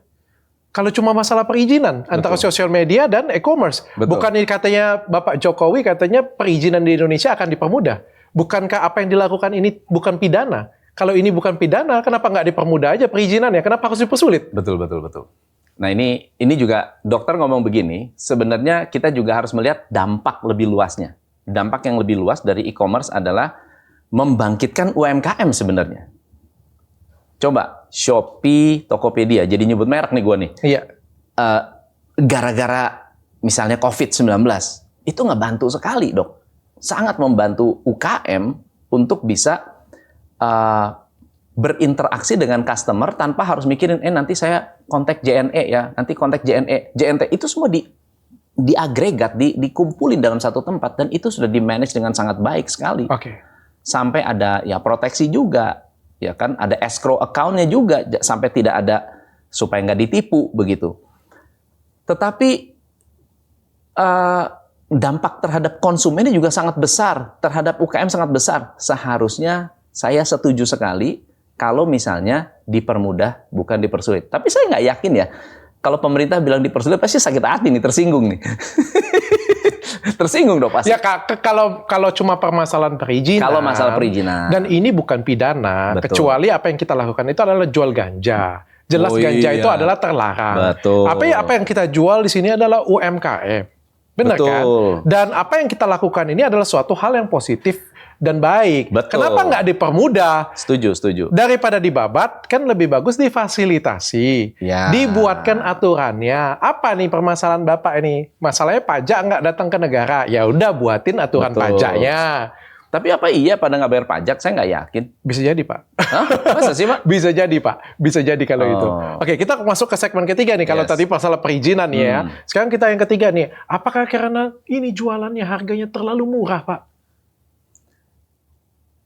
Kalau cuma masalah perizinan antara sosial media dan e-commerce, bukan ini katanya Bapak Jokowi katanya perizinan di Indonesia akan dipermudah. Bukankah apa yang dilakukan ini bukan pidana? Kalau ini bukan pidana, kenapa nggak dipermudah aja perizinannya? Kenapa harus dipersulit? Betul. Nah ini juga dokter ngomong begini, sebenarnya kita juga harus melihat dampak lebih luasnya. Dampak yang lebih luas dari e-commerce adalah membangkitkan UMKM sebenarnya. Coba Shopee, Tokopedia, jadi nyebut merek nih gue nih. Iya. Gara-gara misalnya COVID-19, itu ngebantu sekali dok. Sangat membantu UKM untuk bisa berinteraksi dengan customer tanpa harus mikirin, nanti saya kontak JNE ya, nanti kontak JNT itu semua diagregat, dikumpulin dalam satu tempat dan itu sudah di-manage dengan sangat baik sekali. Sampai ada ya proteksi juga, ya kan, ada escrow account-nya juga sampai tidak ada supaya nggak ditipu begitu. Tetapi dampak terhadap konsumennya juga sangat besar, terhadap UKM sangat besar. Seharusnya saya setuju sekali kalau misalnya dipermudah bukan dipersulit. Tapi saya nggak yakin ya. Kalau pemerintah bilang dipersulit pasti sakit hati nih, tersinggung nih. Tersinggung dong pasti. Ya kalau cuma permasalahan perizinan. Kalau masalah perizinan. Dan ini bukan pidana, kecuali apa yang kita lakukan itu adalah jual ganja. Jelas ganja itu adalah terlarang. Apa yang kita jual di sini adalah UMKM. Benar kan? Dan apa yang kita lakukan ini adalah suatu hal yang positif dan baik. Kenapa nggak dipermudah? Setuju. Daripada dibabat, kan lebih bagus difasilitasi. Dibuatkan aturannya. Apa nih permasalahan Bapak ini? Masalahnya pajak nggak datang ke negara. Ya udah buatin aturan pajaknya. Tapi apa iya pada nggak bayar pajak? Saya nggak yakin. Bisa jadi, Pak. Hah? Masa sih, Pak? Bisa jadi, Pak. Bisa jadi kalau itu. Oke, kita masuk ke segmen ketiga nih. Kalau tadi masalah perizinan ya. Sekarang kita yang ketiga nih. Apakah karena ini jualannya harganya terlalu murah, Pak?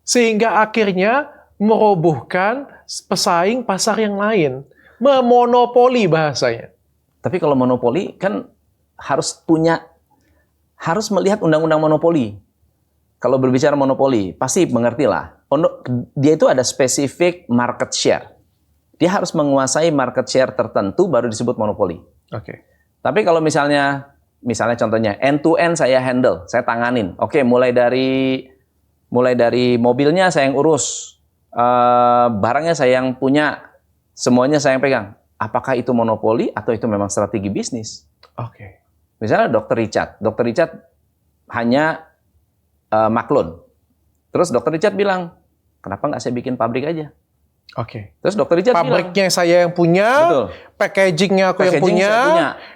Sehingga akhirnya merobohkan pesaing pasar yang lain. Memonopoli bahasanya. Tapi kalau monopoli kan harus melihat undang-undang monopoli. Kalau berbicara monopoli, pasti mengerti lah. Dia itu ada spesifik market share. Dia harus menguasai market share tertentu baru disebut monopoli. Tapi kalau misalnya contohnya end to end saya handle, saya tanganin. Mulai dari mobilnya saya yang urus, barangnya saya yang punya, semuanya saya yang pegang. Apakah itu monopoli atau itu memang strategi bisnis? Misalnya Dr. Richard hanya maklun. Terus Dr. Richard bilang, kenapa nggak saya bikin pabrik aja? Terus Dr. Richard pabriknya saya yang punya, packagingnya aku yang punya,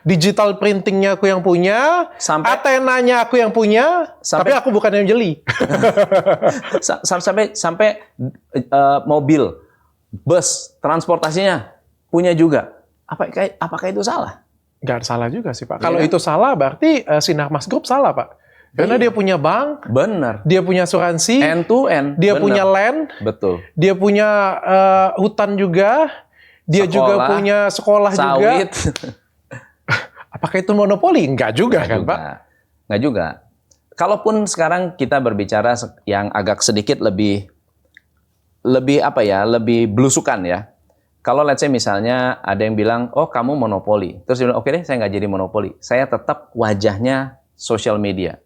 digital printingnya aku yang punya, antenanya aku yang punya, tapi aku bukan yang jeli. sampai mobil, bus, transportasinya punya juga. Apakah itu salah? Nggak salah juga sih, Pak. Kalau itu salah, berarti Sinarmas Group salah, Pak. Karena dia punya bank, dia punya asuransi, end to end, dia punya land, dia punya hutan juga, dia juga punya sekolah sawit. juga. Apakah itu monopoli? Enggak juga kan, Pak? Enggak juga. Kalaupun sekarang kita berbicara yang agak sedikit lebih belusukan ya. Kalau let's say misalnya ada yang bilang, oh kamu monopoli. Terus dia bilang, oke deh saya nggak jadi monopoli. Saya tetap wajahnya social media.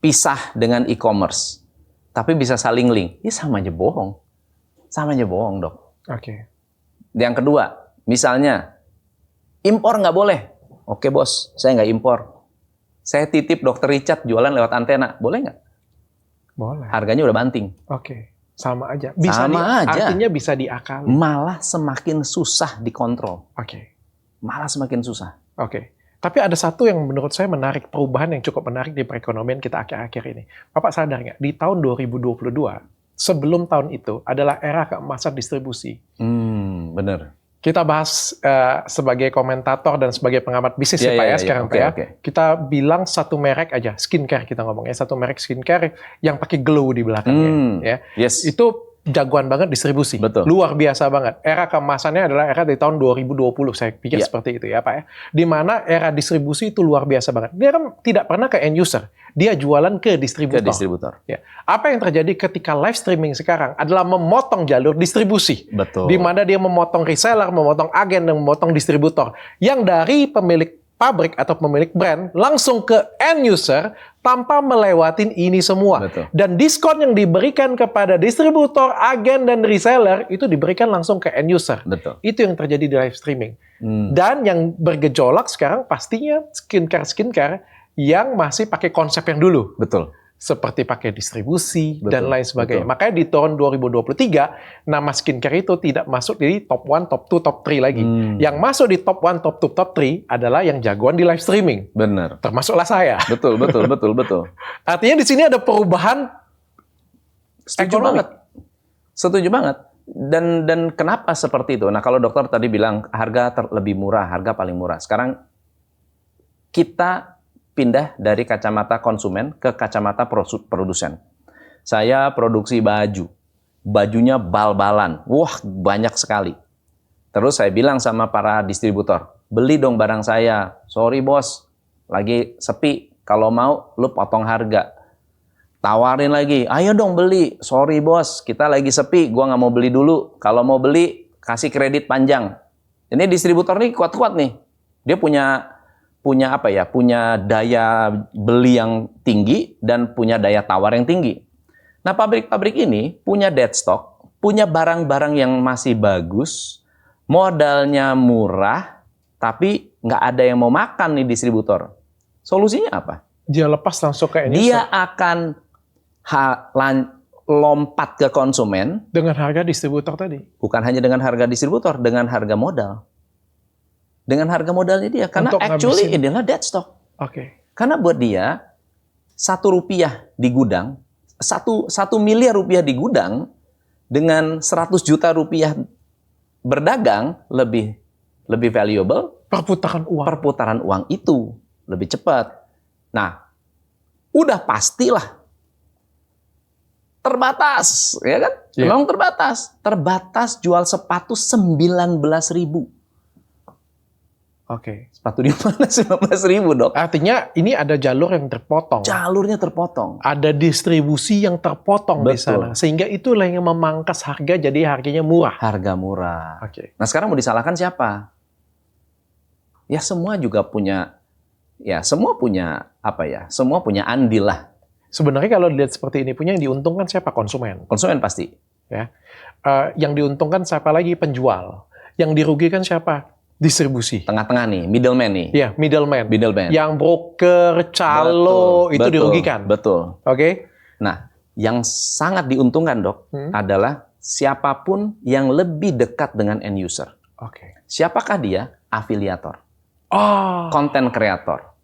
Pisah dengan e-commerce. Tapi bisa saling link. Ini sama aja bohong. Sama aja bohong, Dok. Yang kedua, misalnya, impor nggak boleh. Oke bos, saya nggak impor. saya titip Dokter Richard jualan lewat antena, boleh nggak? Boleh. Harganya udah banting. Oke. Sama aja. Sama aja. Artinya bisa diakali. Malah semakin susah dikontrol. Oke. Malah semakin susah. Oke. Tapi ada satu yang menurut saya menarik, perubahan yang cukup menarik di perekonomian kita akhir-akhir ini. Bapak sadar nggak? Di tahun 2022, sebelum tahun itu adalah era keemasan distribusi. Bener. Kita bahas sebagai komentator dan sebagai pengamat bisnis ya Pak ya sekarang Oke, Pak ya. oke. Kita bilang satu merek aja, skincare kita ngomongnya, satu merek skincare yang pakai glow di belakangnya. Ya. Yes. Itu jagoan banget distribusi. Betul. Luar biasa banget. Era kemasannya adalah era dari tahun 2020, saya pikir Iya. seperti itu ya Pak ya. Di mana era distribusi itu luar biasa banget. Dia kan tidak pernah ke end user. Dia jualan ke distributor. Ke distributor. Ya. Apa yang terjadi ketika live streaming sekarang adalah memotong jalur distribusi. Betul. Di mana dia memotong reseller, memotong agen, dan memotong distributor. Yang dari pemilik pabrik atau pemilik brand langsung ke end user tanpa melewatin ini semua. Betul. Dan diskon yang diberikan kepada distributor, agen, dan reseller itu diberikan langsung ke end user. Betul. Itu yang terjadi di live streaming. Dan yang bergejolak sekarang pastinya skincare yang masih pakai konsep yang dulu. Betul. Seperti pakai distribusi Betul, dan lain sebagainya. betul. Makanya di tahun 2023, nama skincare itu tidak masuk di top 1, top 2, top 3 lagi. Yang masuk di top 1, top 2, top 3 adalah yang jagoan di live streaming. Bener. Termasuklah saya. Betul. Artinya di sini ada perubahan Setuju ekonomi. banget. Setuju banget. Dan kenapa seperti itu? Nah, kalau dokter tadi bilang harga lebih murah, harga paling murah. Sekarang kita pindah dari kacamata konsumen ke kacamata produsen. Saya produksi baju. Bajunya bal-balan. Wah, banyak sekali. Terus saya bilang sama para distributor, beli dong barang saya. Sorry bos, lagi sepi. Kalau mau, lu potong harga. Tawarin lagi, ayo dong beli. Sorry bos, kita lagi sepi, gua nggak mau beli dulu. Kalau mau beli, kasih kredit panjang. Ini distributor nih kuat-kuat nih. Dia punya apa ya? Punya daya beli yang tinggi dan punya daya tawar yang tinggi. Nah, pabrik-pabrik ini punya dead stock, punya barang-barang yang masih bagus, modalnya murah, tapi nggak ada yang mau makan nih distributor. Solusinya apa? Dia lepas langsung ke end user. Dia akan lompat ke konsumen, Dengan harga distributor tadi. bukan hanya dengan harga distributor, dengan harga modal. Dengan harga modalnya dia. Karena Untuk actually ngabisin. inilah dead stock. Oke. Karena buat dia, Rp1 di gudang, 1 miliar rupiah di gudang, dengan 100 juta rupiah berdagang, lebih valuable. Perputaran uang. Perputaran uang itu lebih cepat. Nah, udah pastilah terbatas, ya kan? Iya. Memang terbatas. Terbatas jual sepatu 19.000. Oke. Sepatu di mana 19.000, Dok? Artinya ini ada jalur yang terpotong. Jalurnya terpotong. Ada distribusi yang terpotong di Betul. sana. Sehingga itulah yang memangkas harga jadi harganya murah. Harga murah. Oke. Nah, sekarang mau disalahkan siapa? Ya semua juga punya, ya semua punya apa ya? Semua punya andil lah. Sebenarnya kalau dilihat seperti ini punya yang diuntungkan siapa? Konsumen. Konsumen pasti. Ya. Yang diuntungkan siapa lagi? Penjual. Yang dirugikan siapa? Distribusi. Tengah-tengah nih, middleman nih. Ya, middleman. Middleman. Yang broker, calo, itu Betul, dirugikan. Betul. Oke? Nah, yang sangat diuntungkan, Dok, adalah siapapun yang lebih dekat dengan end user. Oke. Siapakah dia? Afiliator. Ah. Konten kreator.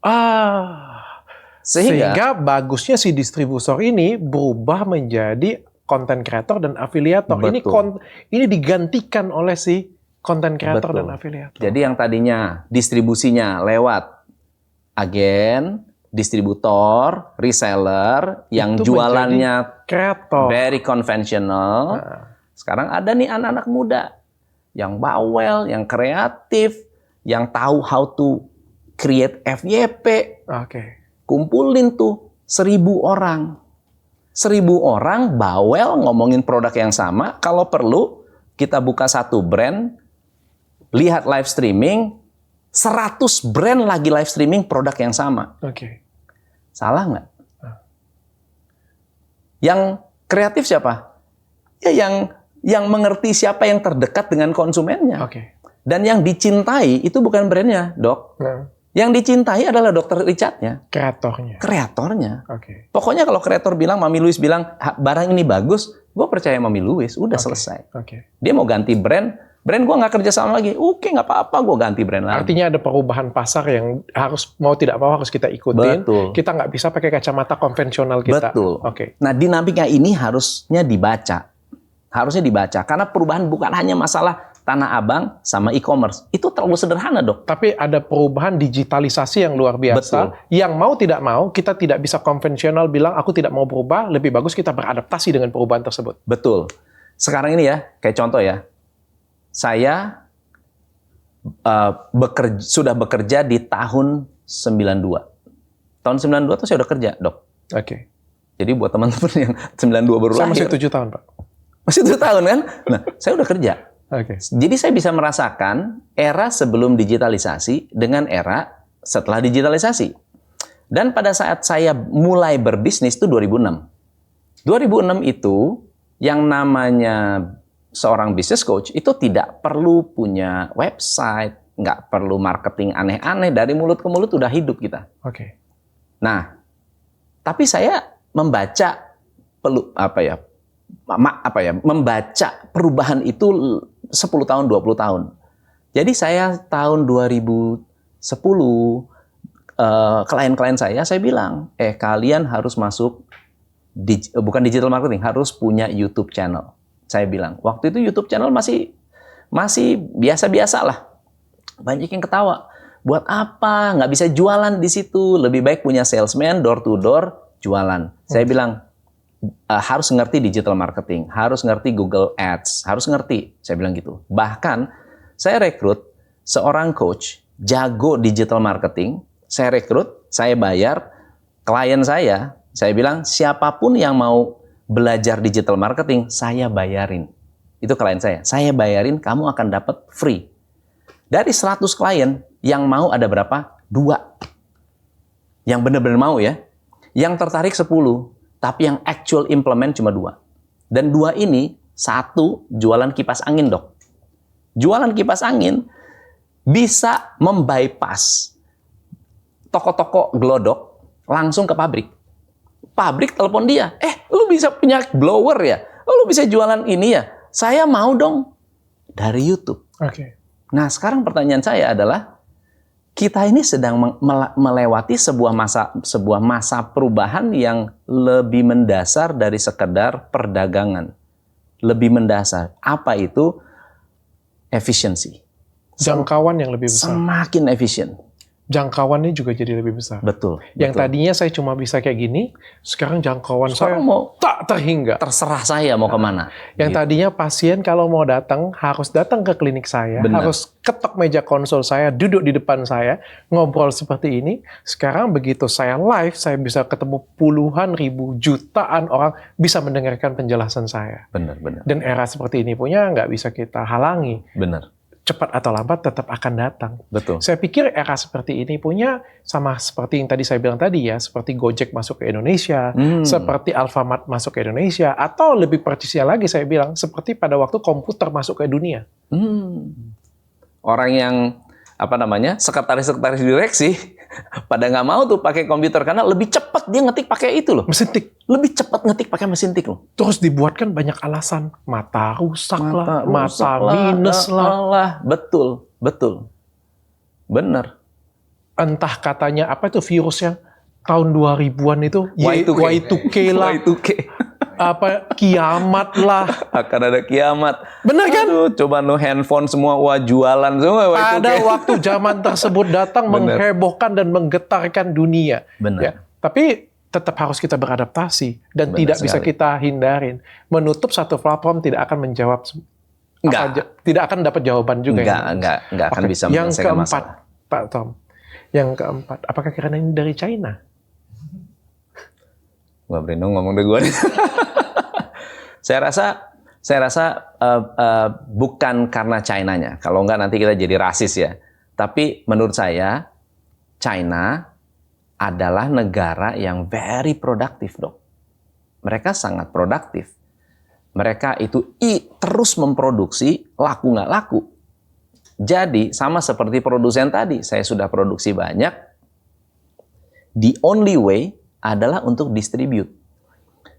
Sehingga Sehingga bagusnya si distributor ini berubah menjadi content creator dan afiliator. Betul. Ini digantikan oleh si content creator Betul. dan afiliator. jadi yang tadinya distribusinya lewat agen, distributor, reseller, yang Itu jualannya Kreator. very conventional. Sekarang ada nih anak-anak muda yang bawel, yang kreatif, yang tahu how to create FYP. Oke. Kumpulin tuh 1.000 orang. 1.000 orang bawel ngomongin produk yang sama. Kalau perlu kita buka satu brand, lihat live streaming, 100 brand lagi live streaming produk yang sama. Oke. Salah nggak? Yang kreatif siapa? Ya yang mengerti siapa yang terdekat dengan konsumennya. Oke. Dan yang dicintai itu bukan brandnya, Dok. Nah, Yang dicintai adalah Dr. Richardnya, Kreatornya. kreatornya. Oke. Pokoknya kalau kreator bilang, Mami Louise bilang, barang ini bagus, gue percaya Mami Louise, udah selesai. Oke. Dia mau ganti brand gue nggak kerja sama lagi. Oke, nggak apa-apa, gue ganti brand lagi. Artinya ada perubahan pasar yang harus mau tidak mau harus kita ikutin. Betul. Kita nggak bisa pakai kacamata konvensional kita. Betul. Oke. Nah, dinamika ini harusnya dibaca. Harusnya dibaca. Karena perubahan bukan hanya masalah Tanah Abang sama e-commerce. Itu terlalu sederhana, Dok. Tapi ada perubahan digitalisasi yang luar biasa. Betul. Yang mau tidak mau, kita tidak bisa konvensional bilang, aku tidak mau berubah, lebih bagus kita beradaptasi dengan perubahan tersebut. Betul. Sekarang ini ya, kayak contoh ya. Saya sudah bekerja di tahun 92. Tahun 92 tuh saya udah kerja, Dok. Oke. Jadi buat teman-teman yang 92 baru Saya lahir. masih 7 tahun, Pak. Masih 7 tahun kan? Nah, saya udah kerja. Oke. Jadi saya bisa merasakan era sebelum digitalisasi dengan era setelah digitalisasi. Dan pada saat saya mulai berbisnis itu 2006. 2006 itu yang namanya seorang business coach itu tidak perlu punya website, nggak perlu marketing aneh-aneh, dari mulut ke mulut udah hidup kita. Oke. Nah, tapi saya membaca membaca perubahan itu 10 tahun, 20 tahun. Jadi saya tahun 2010 klien-klien saya bilang, kalian harus masuk bukan digital marketing, harus punya YouTube channel. Saya bilang, waktu itu YouTube channel masih biasa-biasa lah. Banyak yang ketawa. Buat apa? Nggak bisa jualan di situ. Lebih baik punya salesman, door to door, jualan. Saya bilang, harus ngerti digital marketing, harus ngerti Google Ads, harus ngerti. Saya bilang gitu. Bahkan, saya rekrut seorang coach, jago digital marketing, saya rekrut, saya bayar, klien saya bilang, siapapun yang mau belajar digital marketing, saya bayarin. Itu klien saya bayarin, kamu akan dapat free. Dari 100 klien, yang mau ada berapa? 2. Yang benar-benar mau ya. Yang tertarik 10, tapi yang actual implement cuma 2. Dan 2 ini, 1 jualan kipas angin, Dok. Jualan kipas angin bisa membypass toko-toko gelodok langsung ke pabrik. Pabrik telepon dia, lu bisa punya blower ya? Lu bisa jualan ini ya? Saya mau dong. Dari YouTube. Oke. Nah, sekarang pertanyaan saya adalah, kita ini sedang melewati sebuah masa perubahan yang lebih mendasar dari sekedar perdagangan. Lebih mendasar. Apa itu? Efisiensi. Jangkauan yang lebih besar. Semakin efisien. Jangkauannya juga jadi lebih besar. Betul. Yang betul. tadinya saya cuma bisa kayak gini, sekarang jangkauan Sekarang saya mau tak terhingga. terserah saya mau kemana. Yang Gitu. tadinya pasien kalau mau datang, harus datang ke klinik saya, Benar. harus ketok meja konsul saya, duduk di depan saya, ngobrol seperti ini. Sekarang begitu saya live, saya bisa ketemu puluhan ribu, jutaan orang bisa mendengarkan penjelasan saya. Benar. Dan era seperti ini punya nggak bisa kita halangi. Benar. Cepat atau lambat tetap akan datang. Betul. Saya pikir era seperti ini punya sama seperti yang tadi saya bilang tadi ya, seperti Gojek masuk ke Indonesia, seperti Alfamart masuk ke Indonesia, atau lebih persisnya lagi saya bilang, seperti pada waktu komputer masuk ke dunia. Orang yang sekretaris direksi pada nggak mau tuh pakai komputer karena lebih cepat dia ngetik pakai itu loh. Mesin tik. Lebih cepat ngetik pakai mesin tik loh. Terus dibuatkan banyak alasan. Mata rusak lah, mata minus lah. Betul. Benar. Entah katanya apa itu virusnya tahun 2000-an itu, Y2K lah, Y2K. apa kiamat lah. Akan ada kiamat. Benar kan? Aduh, coba handphone semua, jualan semua. Pada waktu zaman tersebut datang Benar. menghebohkan dan menggetarkan dunia. Benar. Ya, tapi tetap harus kita beradaptasi dan Benar tidak bisa sekali. kita hindarin. Menutup satu platform tidak akan menjawab tidak akan dapat jawaban juga. Enggak akan bisa Yang menyelesaikan keempat, masalah. Pak Tom. Yang keempat, apakah karena ini dari China? Gua berani ngomong deh gue. Saya rasa bukan karena China-nya. Kalau enggak nanti kita jadi rasis ya. Tapi menurut saya China adalah negara yang very produktif, Dok. Mereka sangat produktif. Mereka itu terus memproduksi, laku nggak laku. Jadi sama seperti produsen tadi, saya sudah produksi banyak. The only way adalah untuk distribute.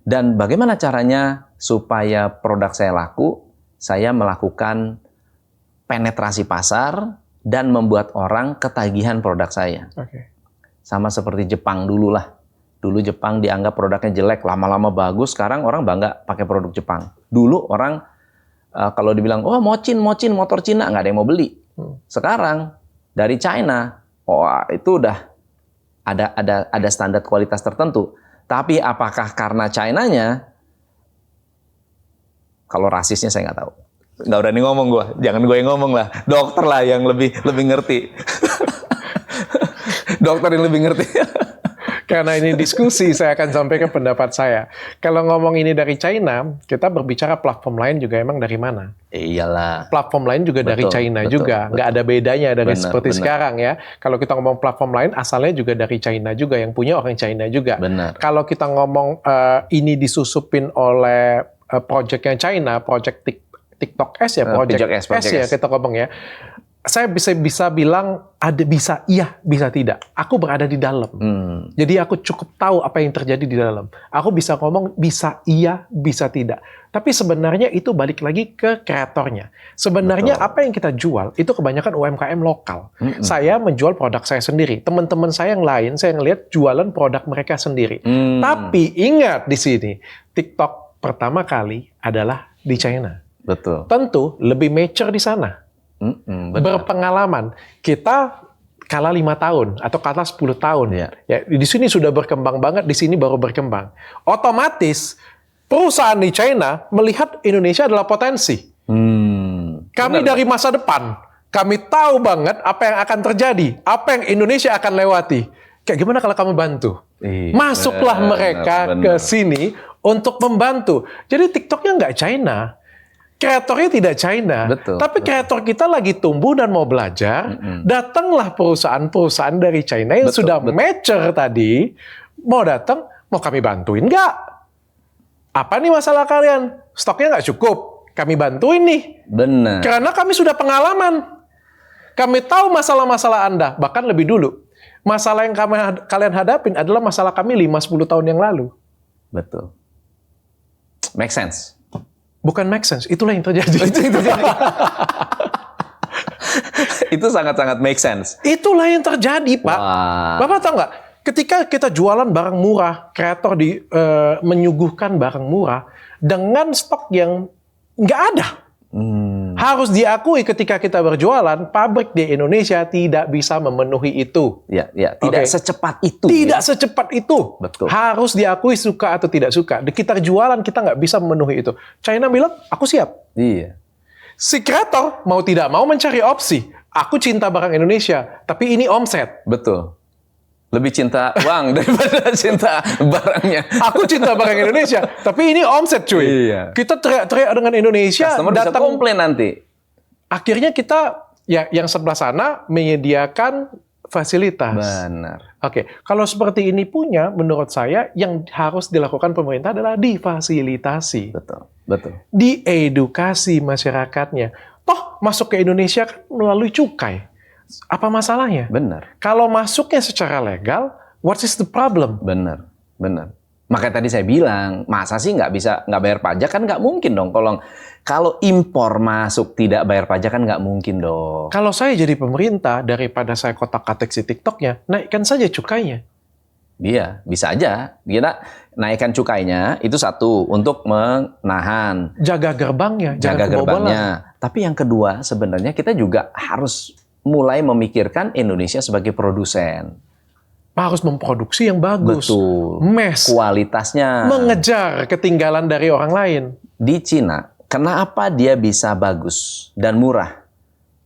Dan bagaimana caranya supaya produk saya laku? Saya melakukan penetrasi pasar dan membuat orang ketagihan produk saya. Oke. Sama seperti Jepang dulu lah. Dulu Jepang dianggap produknya jelek, lama-lama bagus. Sekarang orang bangga pakai produk Jepang. Dulu orang kalau dibilang, oh mocin, motor Cina, nggak ada yang mau beli. Sekarang dari China, itu udah ada standar kualitas tertentu. Tapi apakah karena China-nya? Kalau rasisnya saya nggak tahu. Nggak berani ngomong gue. Jangan gue yang ngomong lah. Dokter lah yang lebih ngerti. Dokter yang lebih ngerti. Karena ini diskusi, saya akan sampaikan pendapat saya. Kalau ngomong ini dari China, kita berbicara platform lain juga emang dari mana? Iyalah. Platform lain juga dari China juga. Nggak ada bedanya dari seperti sekarang ya. Kalau kita ngomong platform lain, asalnya juga dari China juga. Yang punya orang China juga. Benar. Kalau kita ngomong ini disusupin oleh projectnya China, project TikTok S ya, project S ya kita ngomong ya. Saya bisa bilang ada bisa iya, bisa tidak. Aku berada di dalam. Jadi aku cukup tahu apa yang terjadi di dalam. Aku bisa ngomong bisa iya, bisa tidak. Tapi sebenarnya itu balik lagi ke kreatornya. Sebenarnya apa yang kita jual itu kebanyakan UMKM lokal. Saya menjual produk saya sendiri. Teman-teman saya yang lain, saya ngelihat jualan produk mereka sendiri. Tapi ingat di sini, TikTok pertama kali adalah di China. Betul. Tentu lebih mature di sana. Berpengalaman. Kita kalah 5 tahun atau kalah 10 tahun. Ya, di sini sudah berkembang banget, di sini baru berkembang. Otomatis perusahaan di China melihat Indonesia adalah potensi. Kami dari masa depan, kami tahu banget apa yang akan terjadi, apa yang Indonesia akan lewati. Kayak gimana kalau kamu bantu? Masuklah mereka ke sini untuk membantu. Jadi TikToknya nggak China. Kreatornya tidak China, tapi kreator kita lagi tumbuh dan mau belajar. Datanglah perusahaan-perusahaan dari China yang sudah mature tadi, mau datang, mau kami bantuin nggak? Apa nih masalah kalian? Stoknya nggak cukup, kami bantuin nih. Benar. Karena kami sudah pengalaman. Kami tahu masalah-masalah Anda, bahkan lebih dulu. Masalah yang kalian hadapin adalah masalah kami 5-10 tahun yang lalu. Betul. Make sense. Bukan make sense, itulah yang terjadi. Itu sangat-sangat make sense. Itulah yang terjadi, Pak. Wah. Bapak tahu nggak? Ketika kita jualan barang murah, kreator menyuguhkan barang murah dengan stok yang nggak ada. Harus diakui ketika kita berjualan, pabrik di Indonesia tidak bisa memenuhi itu. Ya, tidak secepat itu. Tidak secepat itu. Betul. Harus diakui suka atau tidak suka. Di kita jualan kita nggak bisa memenuhi itu. China bilang, aku siap. Iya. Si kreator mau tidak mau mencari opsi. Aku cinta barang Indonesia, tapi ini omset. Betul. Lebih cinta uang daripada cinta barangnya. Aku cinta barang Indonesia, tapi ini omset cuy. Iya. Kita teriak-teriak dengan Indonesia, Customer datang bisa komplain nanti. Akhirnya kita ya yang sebelah sana menyediakan fasilitas. Benar. Oke, kalau seperti ini punya, menurut saya yang harus dilakukan pemerintah adalah difasilitasi. Betul. Diedukasi masyarakatnya. Toh masuk ke Indonesia kan melalui cukai. Apa masalahnya? Benar. Kalau masuknya secara legal, what is the problem? Benar. Makanya tadi saya bilang, masa sih nggak bayar pajak kan nggak mungkin dong. Kalau impor masuk tidak bayar pajak kan nggak mungkin dong. Kalau saya jadi pemerintah, daripada saya kotak-katik si TikToknya, naikkan saja cukainya. Iya, bisa aja. Kita naikkan cukainya itu satu untuk menahan. Jaga gerbangnya, Jaga gerbangnya. Tapi yang kedua sebenarnya kita juga harus mulai memikirkan Indonesia sebagai produsen. Harus memproduksi yang bagus. Betul. Mass. Kualitasnya. Mengejar ketinggalan dari orang lain. Di Cina, kenapa dia bisa bagus dan murah?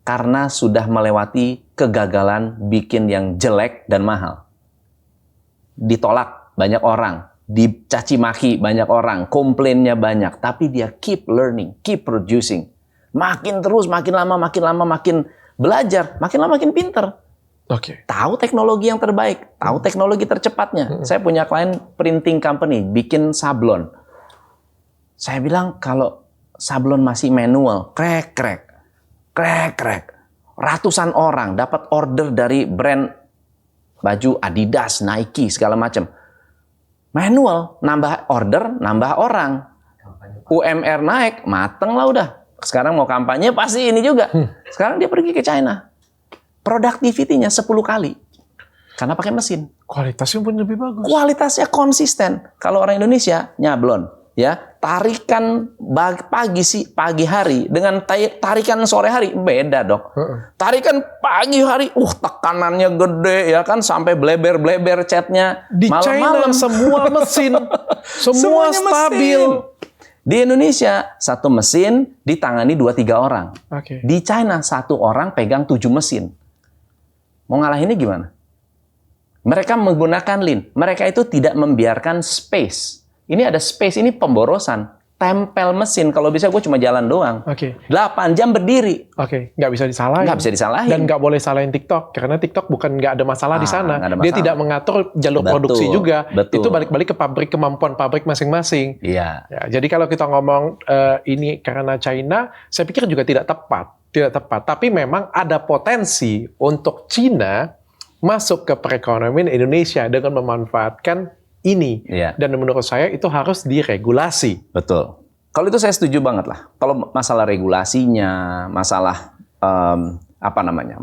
Karena sudah melewati kegagalan bikin yang jelek dan mahal. Ditolak banyak orang, dicaci maki banyak orang, komplainnya banyak, tapi dia keep learning, keep producing. Makin terus, makin lama, makin belajar, makin lama makin pinter. Oke. Tahu teknologi yang terbaik, tahu teknologi tercepatnya. Saya punya klien printing company, bikin sablon. Saya bilang kalau sablon masih manual, krek. ratusan orang dapat order dari brand baju Adidas, Nike, segala macam. Manual, nambah order, nambah orang. UMR naik, mateng lah udah. Sekarang mau kampanye pasti ini juga. Sekarang dia pergi ke China. Productivity-nya 10 kali. Karena pakai mesin. Kualitasnya pun lebih bagus. Kualitasnya konsisten. Kalau orang Indonesia nyablon, ya tarikan pagi hari dengan tarikan sore hari beda dok. Tarikan pagi hari, tekanannya gede ya kan sampai bleber chatnya. Di China semua mesin, semua Semuanya stabil. mesin. Di Indonesia satu mesin ditangani 2-3 orang. Oke. Di China satu orang pegang 7 mesin. Mau ngalahinnya gimana? Mereka menggunakan lean. Mereka itu tidak membiarkan space. Ini ada space, ini pemborosan. Tempel mesin. Kalau bisa gue cuma jalan doang. Oke. 8 jam berdiri. Oke, nggak bisa disalahin. Nggak bisa disalahin. Dan nggak boleh salahin TikTok. Karena TikTok bukan nggak ada masalah di sana. nggak ada Dia masalah. tidak mengatur jalur Betul, produksi juga. betul. Itu balik-balik ke kemampuan pabrik masing-masing. Iya. Ya, jadi kalau kita ngomong ini karena China, saya pikir juga tidak tepat. Tidak tepat. Tapi memang ada potensi untuk China masuk ke perekonomian Indonesia dengan memanfaatkan ini. Iya. Dan menurut saya itu harus diregulasi. Betul. Kalau itu saya setuju banget lah. Kalau masalah regulasinya, masalah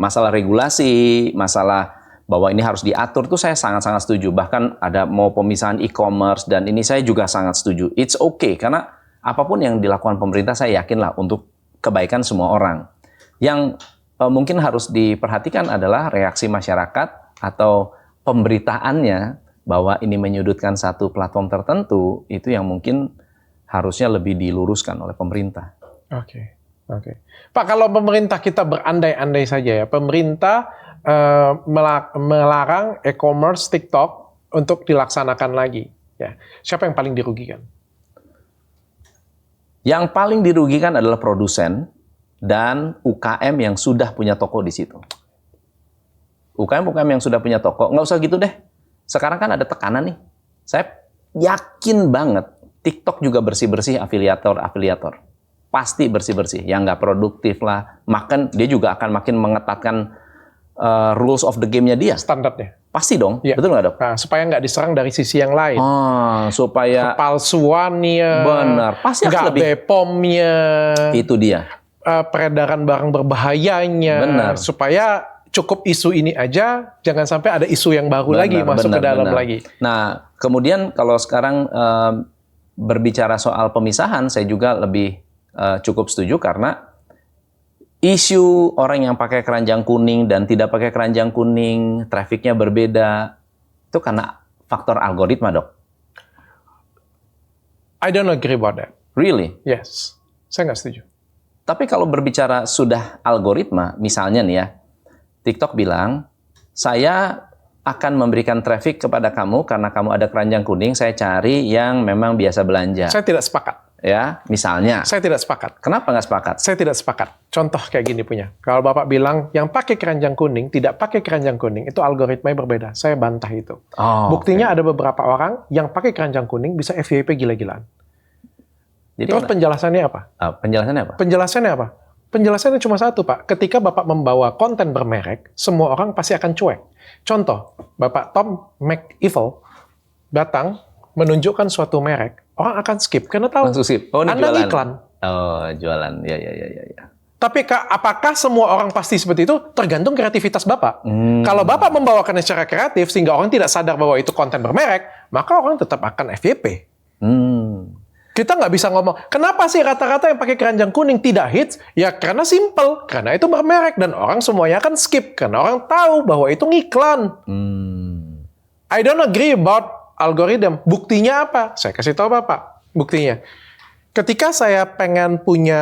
masalah regulasi, masalah bahwa ini harus diatur tuh saya sangat-sangat setuju. Bahkan ada mau pemisahan e-commerce dan ini saya juga sangat setuju. It's okay karena apapun yang dilakukan pemerintah saya yakin lah untuk kebaikan semua orang. Yang mungkin harus diperhatikan adalah reaksi masyarakat atau pemberitaannya bahwa ini menyudutkan satu platform tertentu itu yang mungkin harusnya lebih diluruskan oleh pemerintah. Oke. Pak, kalau pemerintah kita berandai-andai saja ya, pemerintah melarang e-commerce TikTok untuk dilaksanakan lagi. Ya, siapa yang paling dirugikan? Yang paling dirugikan adalah produsen dan UKM yang sudah punya toko di situ. UKM yang sudah punya toko, nggak usah gitu deh. Sekarang kan ada tekanan nih. Saya yakin banget TikTok juga bersih-bersih afiliator. Pasti bersih-bersih. Yang nggak produktif lah. Dia juga akan makin mengetatkan rules of the game-nya dia. Standarnya. Pasti dong. Ya. Betul nggak dok? Nah, supaya nggak diserang dari sisi yang lain. Supaya Kepalsuannya. benar. Pasti nggak akan lebih. BPOM-nya. Itu dia. Peredaran barang berbahayanya. Benar. Supaya cukup isu ini aja, jangan sampai ada isu yang baru lagi masuk ke dalam lagi. Nah, kemudian kalau sekarang berbicara soal pemisahan, saya juga lebih cukup setuju karena isu orang yang pakai keranjang kuning dan tidak pakai keranjang kuning, trafficnya berbeda, itu karena faktor algoritma, dok. I don't agree about that. Really? Yes. Saya nggak setuju. Tapi kalau berbicara sudah algoritma, misalnya nih ya, TikTok bilang, saya akan memberikan traffic kepada kamu karena kamu ada keranjang kuning, saya cari yang memang biasa belanja. Saya tidak sepakat. Ya, misalnya. Saya tidak sepakat. Kenapa nggak sepakat? Saya tidak sepakat. Contoh kayak gini punya. Kalau Bapak bilang, yang pakai keranjang kuning, tidak pakai keranjang kuning, itu algoritmanya berbeda. Saya bantah itu. Buktinya ada beberapa orang yang pakai keranjang kuning bisa FYP gila-gilaan. Jadi Terus penjelasannya apa? penjelasannya apa? Penjelasannya apa? Penjelasannya cuma satu, Pak. Ketika Bapak membawa konten bermerek, semua orang pasti akan cuek. Contoh, Bapak Tom McEvil datang menunjukkan suatu merek, orang akan skip karena tahu Langsung skip. Oh, ini Anda jualan. iklan. Oh, jualan. Ya. Tapi apakah semua orang pasti seperti itu? Tergantung kreativitas Bapak. Kalau Bapak membawakannya secara kreatif sehingga orang tidak sadar bahwa itu konten bermerek, maka orang tetap akan FYP. Kita nggak bisa ngomong, kenapa sih rata-rata yang pakai keranjang kuning tidak hits? Ya karena simple, karena itu bermerek dan orang semuanya akan skip karena orang tahu bahwa itu ngiklan. I don't agree about algorithm. Buktinya apa? Saya kasih tahu Bapak. Buktinya, ketika saya pengen punya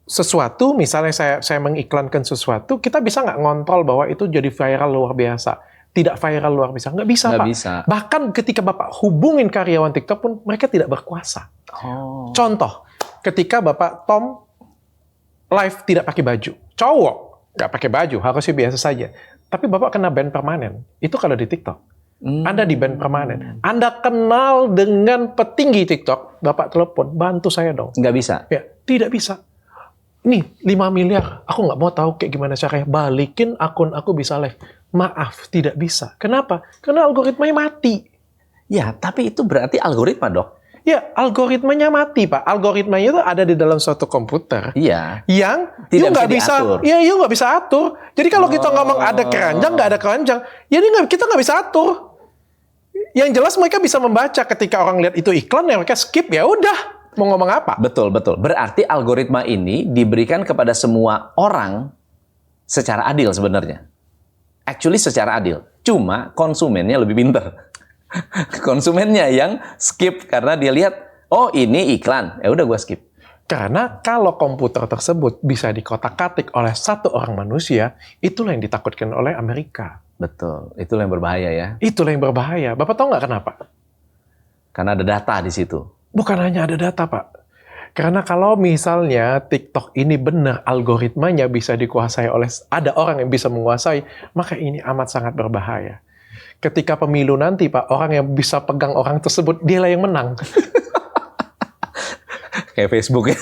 sesuatu, misalnya saya mengiklankan sesuatu, kita bisa nggak ngontrol bahwa itu jadi viral luar biasa? Tidak viral luar biasa. Nggak bisa, Nggak Pak. bisa. Bahkan ketika Bapak hubungin karyawan TikTok pun, mereka tidak berkuasa. Contoh, ketika Bapak Tom live tidak pakai baju. Cowok nggak pakai baju, harusnya biasa saja. Tapi Bapak kena ban permanen. Itu kalau di TikTok. Anda di ban permanen. Anda kenal dengan petinggi TikTok, Bapak telepon, bantu saya dong. Nggak bisa. Ya, tidak bisa. Nih 5 miliar, aku nggak mau tahu kayak gimana caranya. Balikin akun aku bisa live. Maaf, tidak bisa. Kenapa? Karena algoritmanya mati. Ya, tapi itu berarti algoritma, Dok. Ya, algoritmanya mati, Pak. Algoritmanya itu ada di dalam suatu komputer. Iya. Yang Tidak you nggak bisa bisa, diatur. ya you nggak bisa atur. Jadi kalau kita ngomong ada keranjang, nggak ada keranjang, ya kita nggak bisa atur. Yang jelas mereka bisa membaca ketika orang lihat itu iklan, ya mereka skip, ya udah. Mau ngomong apa? Betul, betul. Berarti algoritma ini diberikan kepada semua orang secara adil sebenarnya. Actually secara adil. Cuma konsumennya lebih pintar. Konsumennya yang skip karena dia lihat, oh ini iklan, ya udah gua skip. Karena kalau komputer tersebut bisa dikotak-katik oleh satu orang manusia, itulah yang ditakutkan oleh Amerika. Betul, itulah yang berbahaya ya. Itulah yang berbahaya. Bapak tahu nggak kenapa? Karena ada data di situ. Bukan hanya ada data, Pak. Karena kalau misalnya TikTok ini benar algoritmanya bisa dikuasai oleh ada orang yang bisa menguasai, maka ini amat sangat berbahaya. Ketika pemilu nanti, Pak, orang yang bisa pegang orang tersebut, dialah yang menang. Kayak Facebook ya.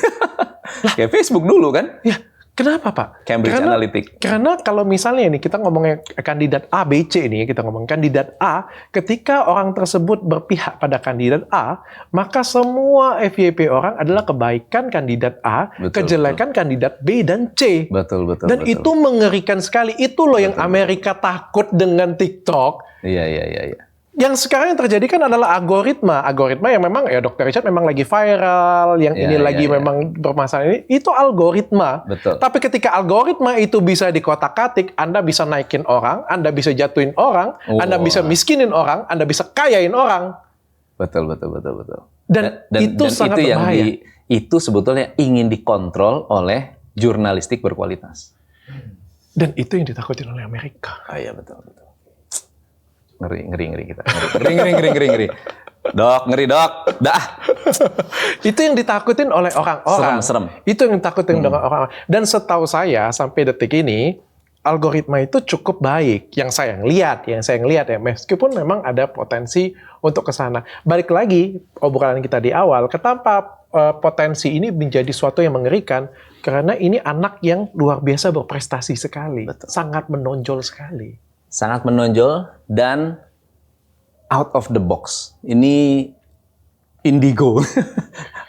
Kayak Facebook dulu kan? Ya, kenapa, Pak? Cambridge Analytica. Karena kalau misalnya ini kita ngomongnya kandidat A, B, C nih, kita ngomong kandidat A, ketika orang tersebut berpihak pada kandidat A, maka semua FYP orang adalah kebaikan kandidat A, Betul, kejelekan kandidat B dan C. Betul, betul. Dan betul. itu mengerikan sekali. Itu loh yang Amerika takut dengan TikTok. Iya. Yang sekarang yang terjadi kan adalah algoritma. Algoritma yang memang, ya Dr. Richard memang lagi viral, yang ini lagi memang bermasalah ini, itu algoritma. Betul. Tapi ketika algoritma itu bisa dikotak-katik, Anda bisa naikin orang, Anda bisa jatuhin orang, Anda bisa miskinin orang, Anda bisa kayain orang. Betul. Dan itu sangat itu berbahaya. Itu sebetulnya ingin dikontrol oleh jurnalistik berkualitas. Dan itu yang ditakutin oleh Amerika. Iya, betul. Ngeri kita. Ngeri. Dok, ngeri dok. Dah. Itu yang ditakutin oleh orang-orang. Serem. Itu yang ditakutin dengan orang-orang. Dan setahu saya sampai detik ini algoritma itu cukup baik. Yang saya lihat ya, meskipun memang ada potensi untuk ke sana. Balik lagi obrolan kita di awal, kenapa potensi ini menjadi suatu yang mengerikan? Karena ini anak yang luar biasa berprestasi sekali, sangat menonjol sekali. Sangat menonjol dan out of the box. Ini indigo.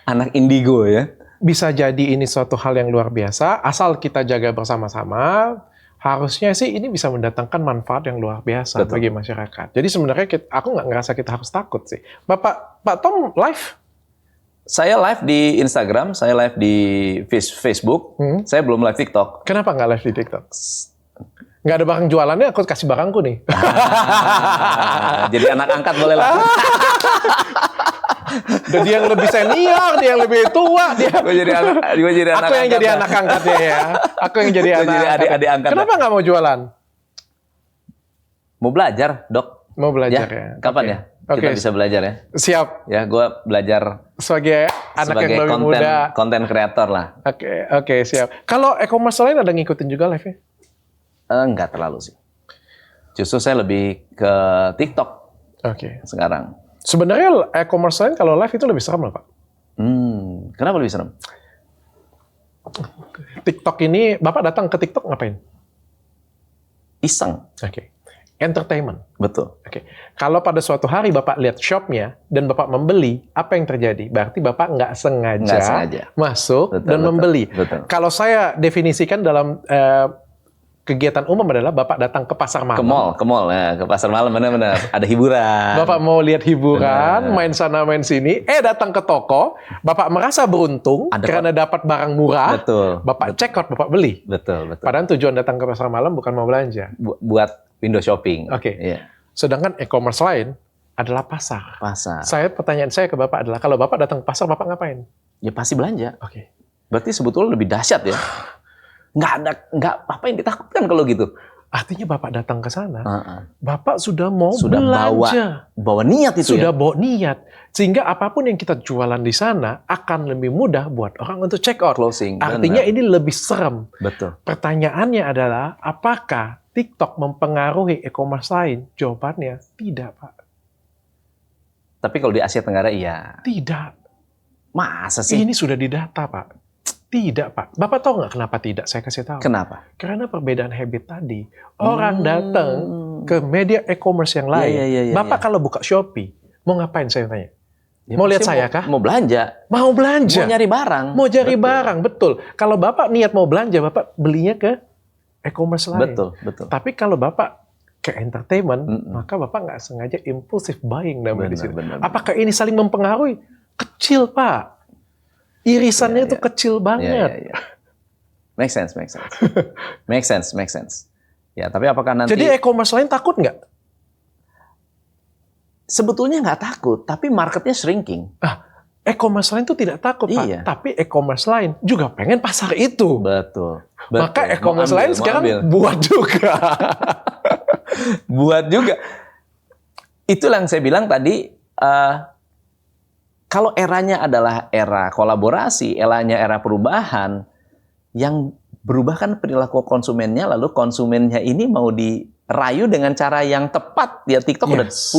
Anak indigo ya. Bisa jadi ini suatu hal yang luar biasa, asal kita jaga bersama-sama, harusnya sih ini bisa mendatangkan manfaat yang luar biasa bagi masyarakat. Jadi sebenarnya aku nggak ngerasa kita harus takut sih. Pak Tom live? Saya live di Instagram, saya live di Facebook, saya belum live TikTok. Kenapa nggak live di TikTok? Nggak ada barang jualannya, aku kasih barangku nih. Jadi anak angkat boleh lah. Dan dia yang lebih senior, dia yang lebih tua, Gue jadi anak aku yang jadi anak angkatnya ya. Aku yang jadi Gua anak jadi adik angkat. Kenapa nggak mau jualan? Mau belajar, Dok. Mau belajar ya? Kapan ya? Kita bisa belajar ya? Siap. Ya, gue belajar Sebagai anak sebagai yang lebih muda. konten kreator lah. Oke, siap. Kalau e-commerce lain ada ngikutin juga live-nya? Enggak terlalu sih. Justru saya lebih ke TikTok Oke. sekarang. Sebenarnya e-commerce lain kalau live itu lebih serem loh, Pak. Kenapa lebih serem? TikTok ini, Bapak datang ke TikTok ngapain? Iseng. Oke. Entertainment. Betul. Oke. Kalau pada suatu hari Bapak lihat shopnya dan Bapak membeli, apa yang terjadi? Berarti Bapak nggak sengaja masuk dan membeli. Betul. Kalau saya definisikan dalam kegiatan umum adalah Bapak datang ke pasar malam. Ke mall ya, ke pasar malam benar-benar. Ada hiburan. Bapak mau lihat hiburan, main sana main sini, datang ke toko, Bapak merasa beruntung karena dapat barang murah. Betul. Bapak check out, Bapak beli. Betul. Padahal tujuan datang ke pasar malam bukan mau belanja. Buat window shopping. Oke. Iya. Sedangkan e-commerce lain adalah pasar. Pertanyaan saya ke Bapak adalah, kalau Bapak datang ke pasar, Bapak ngapain? Ya pasti belanja. Oke. Berarti sebetulnya lebih dahsyat ya. Nggak apa yang ditakutkan kalau gitu. Artinya Bapak datang ke sana, Bapak sudah mau belanja. Bawa niat itu sudah bawa niat. Sehingga apapun yang kita jualan di sana akan lebih mudah buat orang untuk check out. Closing. Artinya ini lebih serem. Betul. Pertanyaannya adalah, apakah TikTok mempengaruhi e-commerce lain? Jawabannya tidak, Pak. Tapi kalau di Asia Tenggara iya. Tidak. Masa sih? Ini sudah didata, Pak. Tidak, Pak. Bapak tahu nggak kenapa tidak? Saya kasih tahu. Kenapa? Karena perbedaan habit tadi. Orang datang ke media e-commerce yang lain. Iya, Bapak iya. kalau buka Shopee, mau ngapain saya tanya? Ya, mau lihat pasti saya kah? Mau belanja. Mau belanja. Mau nyari barang. Mau cari Betul. barang, betul. Kalau Bapak niat mau belanja, Bapak belinya ke e-commerce lain. Betul. Tapi kalau Bapak ke entertainment, maka Bapak nggak sengaja impulsive buying namanya di situ. Benar. Apakah ini saling mempengaruhi? Kecil, Pak. Irisannya itu kecil banget. Iya. Make sense. Make sense. Ya, tapi apakah nanti... Jadi e-commerce lain takut nggak? Sebetulnya nggak takut, tapi marketnya shrinking. E-commerce lain itu tidak takut, Iya. Pak. Tapi e-commerce lain juga pengen pasar itu. Betul. Maka e-commerce Mau lain ambil, sekarang mau ambil. buat juga. Buat juga. Itulah yang saya bilang tadi, kalau eranya adalah era kolaborasi, eranya era perubahan, yang berubah kan perilaku konsumennya, lalu konsumennya ini mau dirayu dengan cara yang tepat. Ya TikTok udah Yes.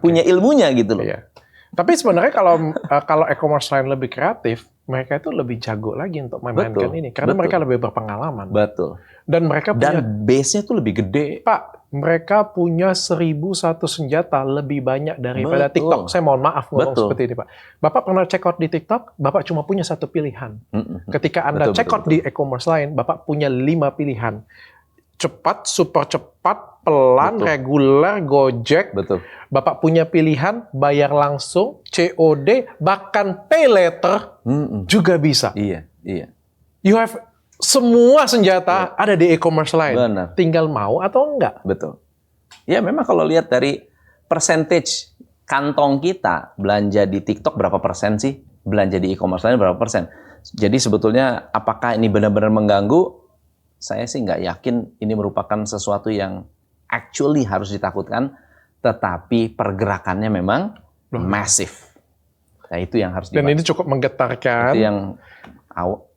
punya ilmunya gitu loh. Iya. Tapi sebenarnya kalau e-commerce lain lebih kreatif, mereka itu lebih jago lagi untuk memainkan ini. Karena betul. mereka lebih berpengalaman. Betul. Dan mereka punya, Dan base-nya tuh lebih gede. Pak, mereka punya 1.001 senjata lebih banyak daripada Betul. TikTok. Saya mohon maaf ngomong Betul. seperti ini, Pak. Bapak pernah check out di TikTok, Bapak cuma punya satu pilihan. Ketika Anda Betul, check out betul. di e-commerce lain, Bapak punya 5 pilihan. Cepat, super cepat, pelan, Betul. reguler, Gojek. Betul. Bapak punya pilihan, bayar langsung, COD, bahkan pay later juga bisa. Iya. You have semua senjata ada di e-commerce lain. Benar. Tinggal mau atau enggak. Betul. Ya memang kalau lihat dari percentage kantong kita belanja di TikTok berapa persen sih? Belanja di e-commerce lain berapa persen? Jadi sebetulnya apakah ini benar-benar mengganggu? Saya sih nggak yakin ini merupakan sesuatu yang actually harus ditakutkan, tetapi pergerakannya memang massive. Nah itu yang harus Dan dibahas. ini cukup menggetarkan. Itu yang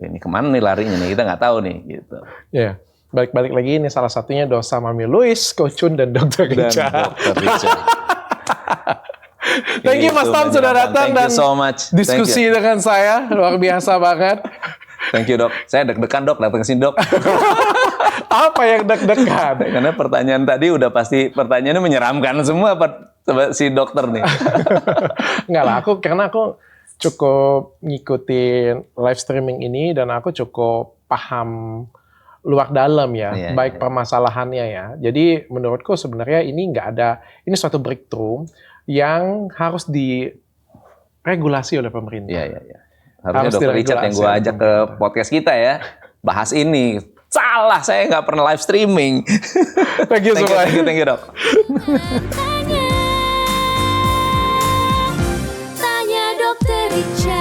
ini kemana nih larinya nih, kita nggak tahu nih gitu. Ya, balik-balik lagi ini salah satunya dosa Mami Louis, Coach Chun, dan Dr. Dan Richard. Dr. Richard. Thank you Mas Tom sudah datang dan Thank you so much. diskusi dengan saya. Luar biasa banget. Thank you dok. Saya deg-degan dok datang ke sini dok. Apa yang deg-degan? Karena pertanyaan tadi udah pasti pertanyaannya menyeramkan semua si dokter nih. Enggak lah, karena aku cukup ngikutin live streaming ini dan aku cukup paham luar dalam ya, Iya, baik permasalahannya ya. Jadi menurutku sebenarnya ini nggak ada, ini suatu breakthrough yang harus diregulasi oleh pemerintah. Iya. Harusnya Harus dokter Richard yang gue diregulasi. ajak ke podcast kita ya. Bahas ini. Salah, saya nggak pernah live streaming. Thank you so much. Thank you dok. Tanya Dokter Richard.